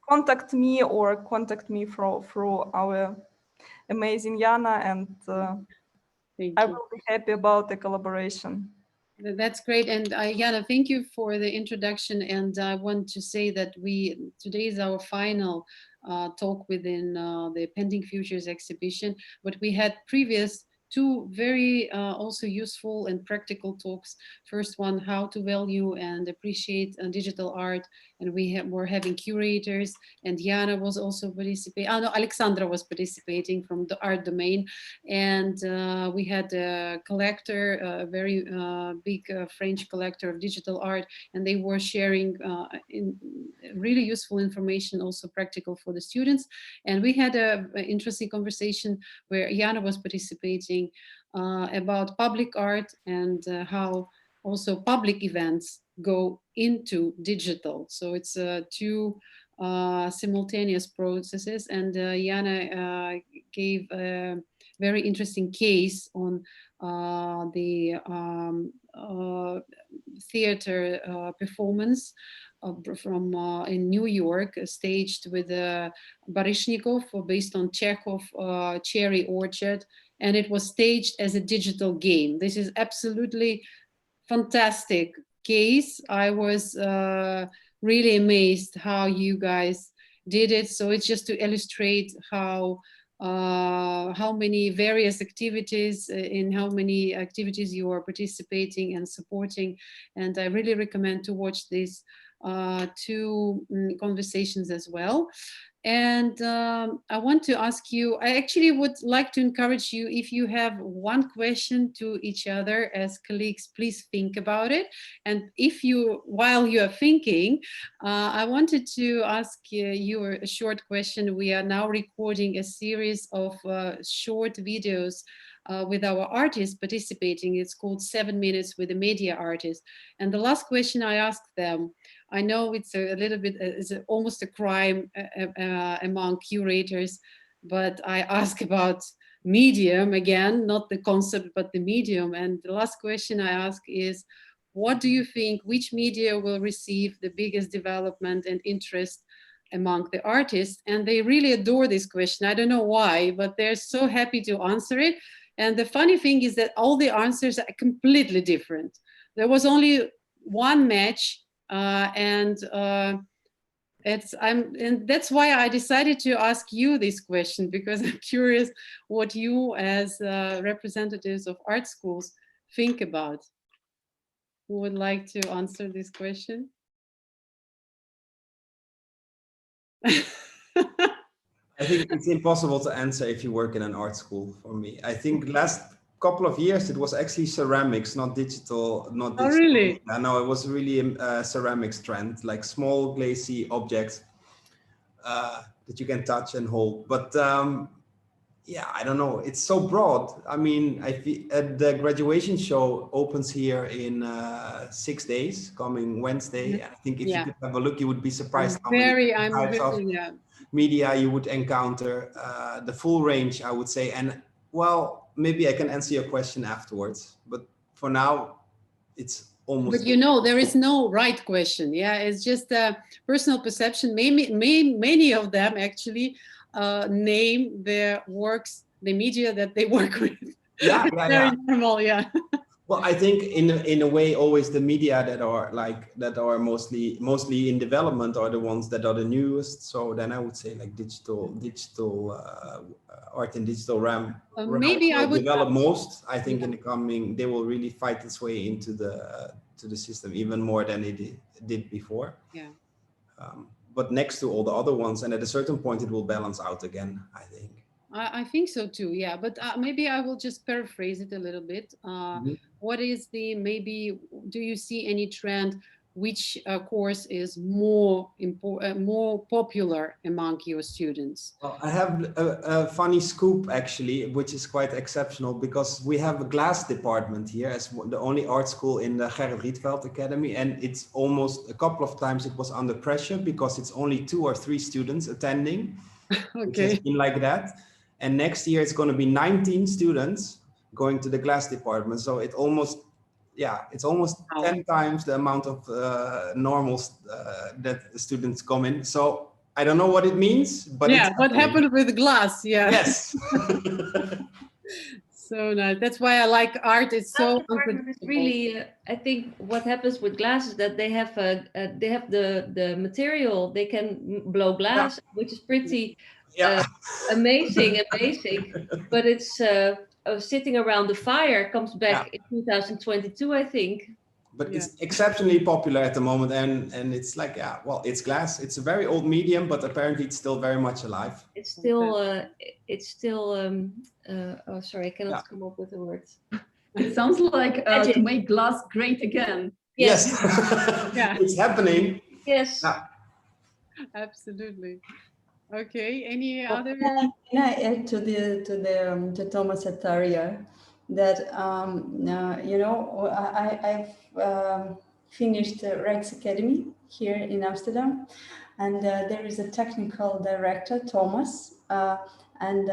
Speaker 2: contact me or contact me through our amazing Jana, and I will be happy about the collaboration.
Speaker 5: That's great. And Jana, thank you for the introduction. And I want to say that today is our final talk within the Pending Futures exhibition, but we had previous two very also useful and practical talks. First one, how to value and appreciate digital art. And we're having curators, and Jana was also participating. Alexandra was participating from the art domain. And we had a collector, a very big French collector of digital art, and they were sharing really useful information, also practical for the students. And we had an interesting conversation where Jana was participating about public art and how also public events go into digital. So it's two simultaneous processes, and Jana gave very interesting case on the theater performance from in New York, staged with Baryshnikov, based on Chekhov, Cherry Orchard, and it was staged as a digital game. This is absolutely fantastic case. I was really amazed how you guys did it. So it's just to illustrate how many various activities, in how many activities you are participating and supporting. And I really recommend to watch these two conversations as well. And I want to ask you, I actually would like to encourage you, if you have one question to each other as colleagues, please think about it. And if you, while you are thinking, I wanted to ask you a short question. We are now recording a series of short videos with our artists participating. It's called 7 Minutes with a Media Artist. And the last question I asked them, I know it's a little bit, it's almost a crime among curators, but I ask about medium again, not the concept, but the medium. And the last question I ask is, what do you think, which media will receive the biggest development and interest among the artists? And they really adore this question. I don't know why, but they're so happy to answer it. And the funny thing is that all the answers are completely different. There was only one match. And that's why I decided to ask you this question, because I'm curious what you as representatives of art schools think about. Who would like to answer this question?
Speaker 6: I think it's impossible to answer if you work in an art school for me. I think last couple of years it was actually ceramics, not digital.
Speaker 5: Oh, really?
Speaker 6: No, it was really a ceramics trend, like small glassy objects that you can touch and hold. But yeah, I don't know. It's so broad. I mean, the graduation show opens here in 6 days, coming Wednesday. And I think if you could have a look, you would be surprised how many types of media you would encounter. The full range, I would say. And well, maybe I can answer your question afterwards. But for now, it's almost.
Speaker 5: But you know, there is no right question. Yeah, it's just a personal perception. Many of them actually name their works, the media that they work with.
Speaker 6: Yeah,
Speaker 5: very normal. Yeah.
Speaker 6: Well, I think in a way, always the media that are mostly in development are the ones that are the newest. So then I would say like digital art and digital realm.
Speaker 5: Maybe I would
Speaker 6: develop most. I think in the coming, they will really fight its way into the system even more than it did before.
Speaker 5: Yeah.
Speaker 6: But next to all the other ones, and at a certain point, it will balance out again, I think.
Speaker 5: I think so too, yeah. But maybe I will just paraphrase it a little bit. What is maybe, do you see any trend which course is more popular among your students?
Speaker 6: Well, I have a funny scoop actually, which is quite exceptional, because we have a glass department here as the only art school in the Gerrit Rietveld Academy, and it's almost a couple of times it was under pressure because it's only 2 or 3 students attending.
Speaker 5: Okay.
Speaker 6: Which has been like that. And next year it's going to be 19 students going to the glass department. So it's almost 10 times the amount of normals that the students come in. So I don't know what it means, but
Speaker 5: yeah, what happened with glass? Yeah.
Speaker 6: Yes.
Speaker 5: So nice. That's why I like art. It's so
Speaker 4: unpredictable. Really, I think what happens with glass is that they have the material. They can blow glass, which is pretty amazing and basic. But it's sitting around the fire comes back in 2022, I think.
Speaker 6: But it's exceptionally popular at the moment, and it's like, it's glass. It's a very old medium, but apparently it's still very much alive.
Speaker 4: It's still, oh, sorry, I cannot come up with the words.
Speaker 1: It sounds like to make glass great again.
Speaker 6: Yes. It's happening.
Speaker 4: Yes.
Speaker 6: Yeah.
Speaker 5: Absolutely. Okay. Any other?
Speaker 8: Can I add to Thomas Ataria that I've finished Rex Academy here in Amsterdam, and there is a technical director, Thomas, And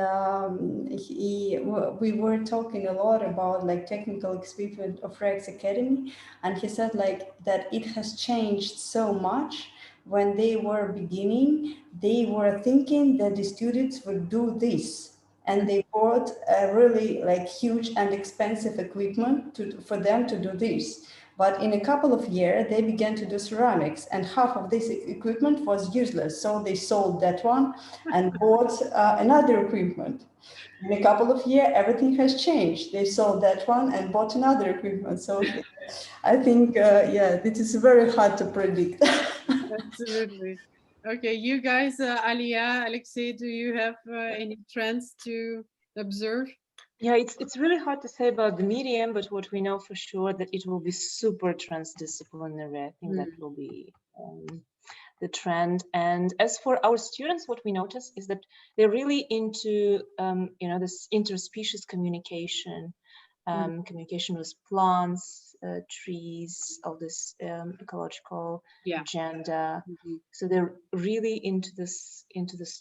Speaker 8: we were talking a lot about like technical equipment of Rex Academy, and he said like that it has changed so much. When they were beginning, they were thinking that the students would do this, and they bought a really like huge and expensive equipment for them to do this. But in a couple of years, they began to do ceramics, and half of this equipment was useless. So they sold that one and bought another equipment. In a couple of years, everything has changed. They sold that one and bought another equipment. So I think, yeah, it is very hard to predict.
Speaker 5: Absolutely. Okay, you guys, Alia, Alexei, do you have any trends to observe?
Speaker 3: Yeah, it's really hard to say about the medium, but what we know for sure that it will be super transdisciplinary. I think that will be the trend. And as for our students, what we notice is that they're really into this interspecies communication, communication with plants, trees, all this ecological agenda. So they're really into this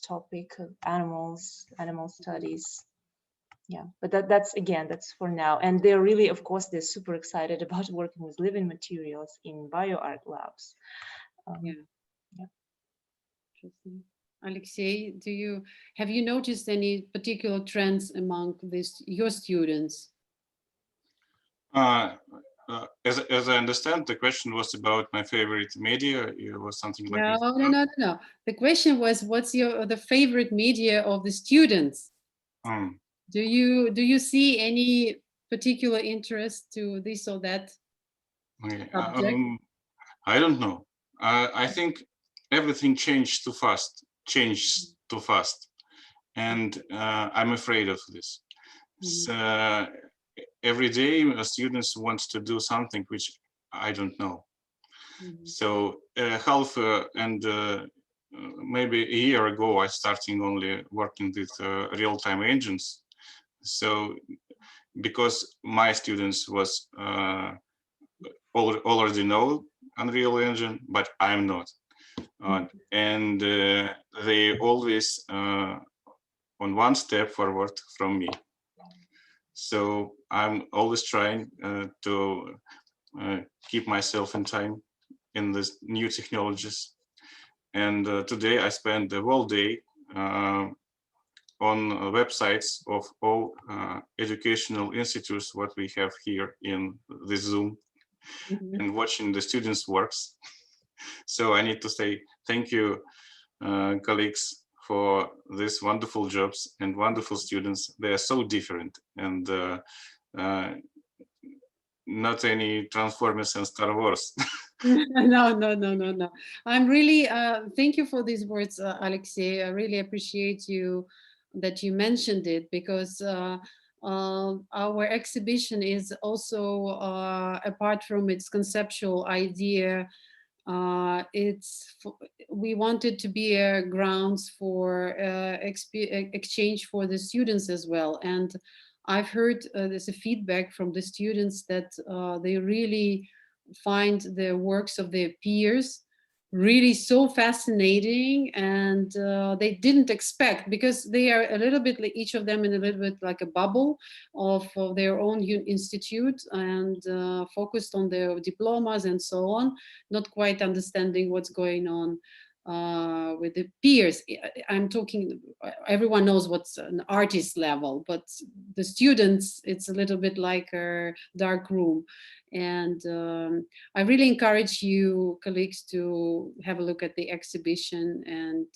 Speaker 3: topic of animal studies. Yeah, but that's for now. And they're really, of course, they're super excited about working with living materials in bioart labs.
Speaker 5: Yeah. Interesting. Alexei, have you noticed any particular trends among your students?
Speaker 7: As I understand, the question was about my favorite media or something like this.
Speaker 5: No. The question was, what's the favorite media of the students? Do you see any particular interest to this or that subject?
Speaker 7: I don't know. I think everything changed too fast, and I'm afraid of this. So every day students want to do something which I don't know. So maybe a year ago I started only working with real-time engines. So because my students was already know Unreal Engine, but I'm not. And they always on one step forward from me. So I'm always trying to keep myself in time in these new technologies. And today I spent the whole day on websites of all educational institutes what we have here in this Zoom, and watching the students' works. So I need to say thank you, colleagues, for these wonderful jobs and wonderful students. They are so different, and not any Transformers and Star Wars.
Speaker 5: No. I'm really, thank you for these words, Alexei. I really appreciate that you mentioned it, because our exhibition is also, apart from its conceptual idea, we wanted to be a grounds for exchange for the students as well. And I've heard there's a feedback from the students that they really find the works of their peers really so fascinating, and they didn't expect, because they are a little bit like each of them in a little bit like a bubble of their own institute, and focused on their diplomas and so on, not quite understanding what's going on with the peers. I'm talking, everyone knows what's an artist level, but the students, it's a little bit like a dark room. And I really encourage you, colleagues, to have a look at the exhibition and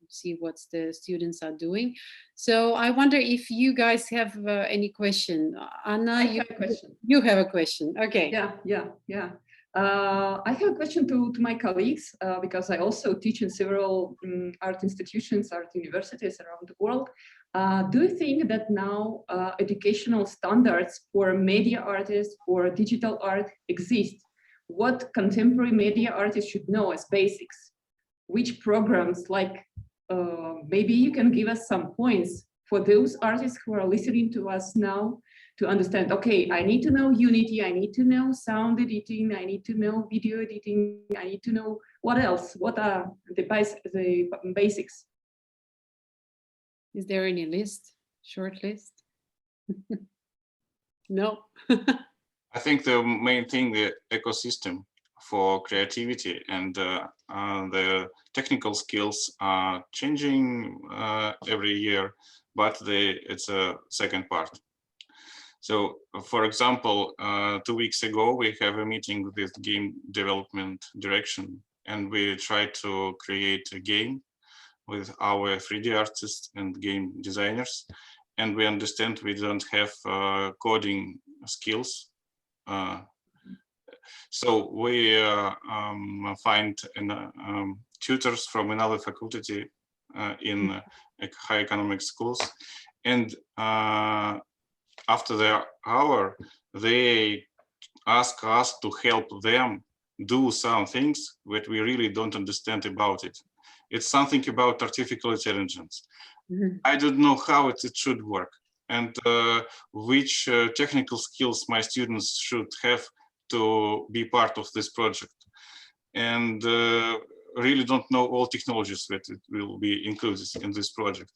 Speaker 5: see what the students are doing. So I wonder if you guys have any question. Anna,
Speaker 1: I have a question.
Speaker 5: You have a question. Okay.
Speaker 1: Yeah. I have a question to my colleagues, because I also teach in several art institutions, art universities around the world. Do you think that now educational standards for media artists or digital art exist? What contemporary media artists should know as basics? Which programs, like maybe you can give us some points for those artists who are listening to us now, to understand, okay, I need to know Unity, I need to know sound editing, I need to know video editing, I need to know what else? What are the basics?
Speaker 5: Is there any list, short list? No.
Speaker 7: I think the main thing, the ecosystem for creativity and the technical skills are changing every year, but it's a second part. So, for example, 2 weeks ago, we have a meeting with game development direction, and we try to create a game with our 3D artists and game designers. And we understand we don't have coding skills. So we find tutors from another faculty in high economic schools. And after the hour, they ask us to help them do some things that we really don't understand about it. It's something about artificial intelligence.
Speaker 5: Mm-hmm.
Speaker 7: I don't know how it should work and which technical skills my students should have to be part of this project. And really don't know all technologies that it will be included in this project.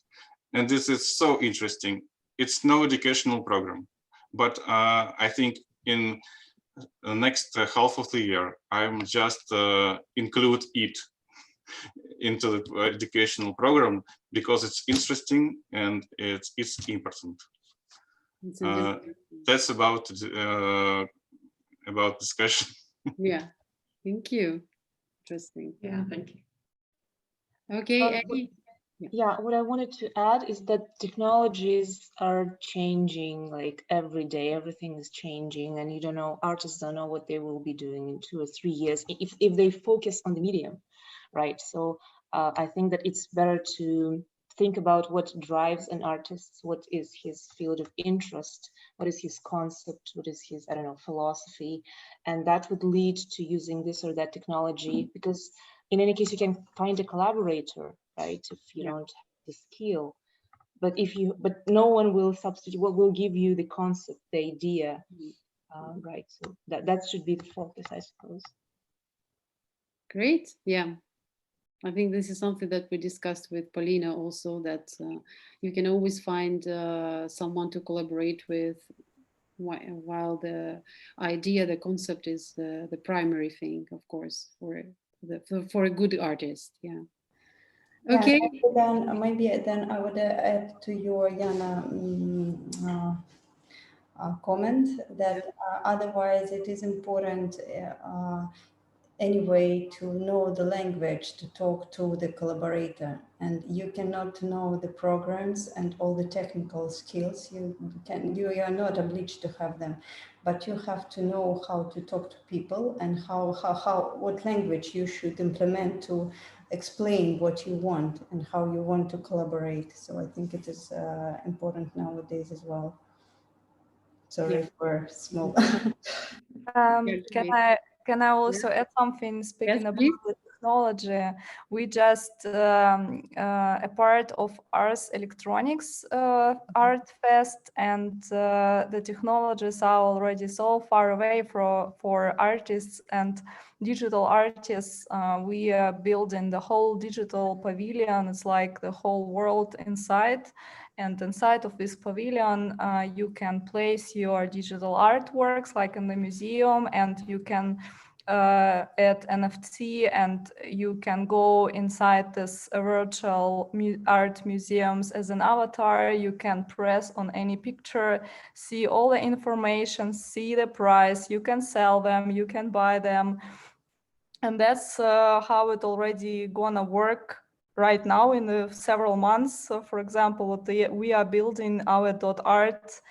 Speaker 7: And this is so interesting. It's no educational program, but I think in the next half of the year, I'm just include it into the educational program because it's interesting and it's important. That's about discussion.
Speaker 5: Yeah, thank you. Interesting.
Speaker 1: Yeah, thank you.
Speaker 5: Okay.
Speaker 3: Yeah, what I wanted to add is that technologies are changing like every day. Everything is changing, and you don't know, artists don't know what they will be doing in 2 or 3 years if they focus on the medium, right? So I think that it's better to think about what drives an artist, what is his field of interest, what is his concept, what is his, I don't know, philosophy, and that would lead to using this or that technology, because in any case you can find a collaborator, right, if you don't have the skill. But no one will substitute, will give you the concept, the idea, right? So that should be the focus, I suppose.
Speaker 5: Great. Yeah. I think this is something that we discussed with Paulina also, that you can always find someone to collaborate with while the idea, the concept is the primary thing, of course, for a good artist. Yeah. Okay.
Speaker 8: Maybe then I would add to your Jana comment that otherwise it is important anyway to know the language to talk to the collaborator, and you cannot know the programs and all the technical skills. You are not obliged to have them, but you have to know how to talk to people and what language you should implement to explain what you want and how you want to collaborate. So I think it is important nowadays as well. Sorry for small.
Speaker 2: Can I also add something? Speaking about the technology, we just a part of Ars Electronics Art Fest, and the technologies are already so far away for artists and digital artists. We are building the whole digital pavilion. It's like the whole world inside. And inside of this pavilion, you can place your digital artworks like in the museum, and you can add NFT, and you can go inside this virtual art museums as an avatar. You can press on any picture, see all the information, see the price, you can sell them, you can buy them. And that's how it already gonna work right now in the several months. So for example, we are building our .art,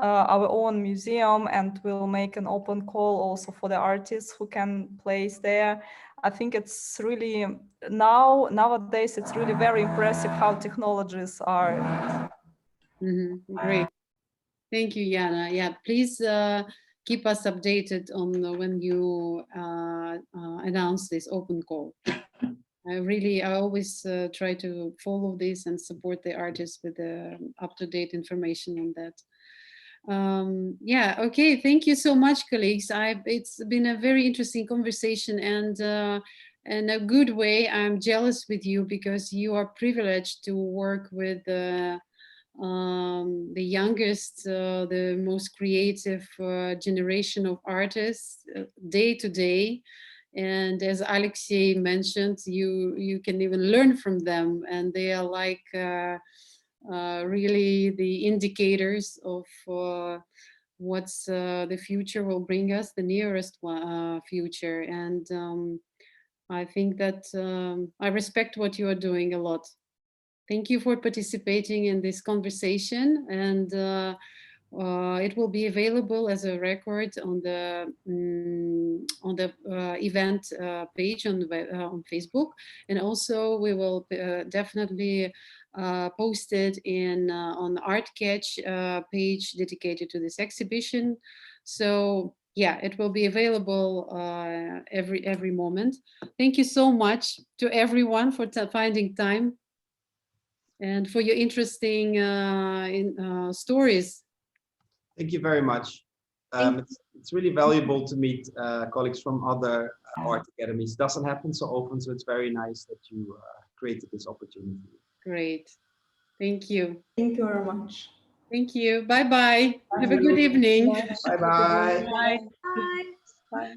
Speaker 2: our own museum, and we'll make an open call also for the artists who can place there. I think it's really nowadays it's really very impressive how technologies are.
Speaker 5: Great. Thank you, Jana. Yeah, please keep us updated on when you announce this open call. I always try to follow this and support the artists with the up-to-date information on that. Yeah, okay, thank you so much, colleagues. It's been a very interesting conversation, and in a good way, I'm jealous with you because you are privileged to work with the youngest, the most creative generation of artists day to day. And as Alexei mentioned, you can even learn from them, and they are like really the indicators of what's the future will bring us, the nearest future. And I think that I respect what you are doing a lot. Thank you for participating in this conversation, and it will be available as a record on the event page on Facebook, and also we will definitely post it in on the ArtCatch page dedicated to this exhibition. So yeah, it will be available every moment. Thank you so much to everyone for finding time and for your interesting stories.
Speaker 6: Thank you very much. It's really valuable to meet colleagues from other art academies. It doesn't happen so often, so it's very nice that you created this opportunity.
Speaker 5: Great. Thank you.
Speaker 8: Thank you very much.
Speaker 5: Thank you. Bye-bye. Have a good evening.
Speaker 6: Bye-bye.
Speaker 5: Bye.
Speaker 3: Bye.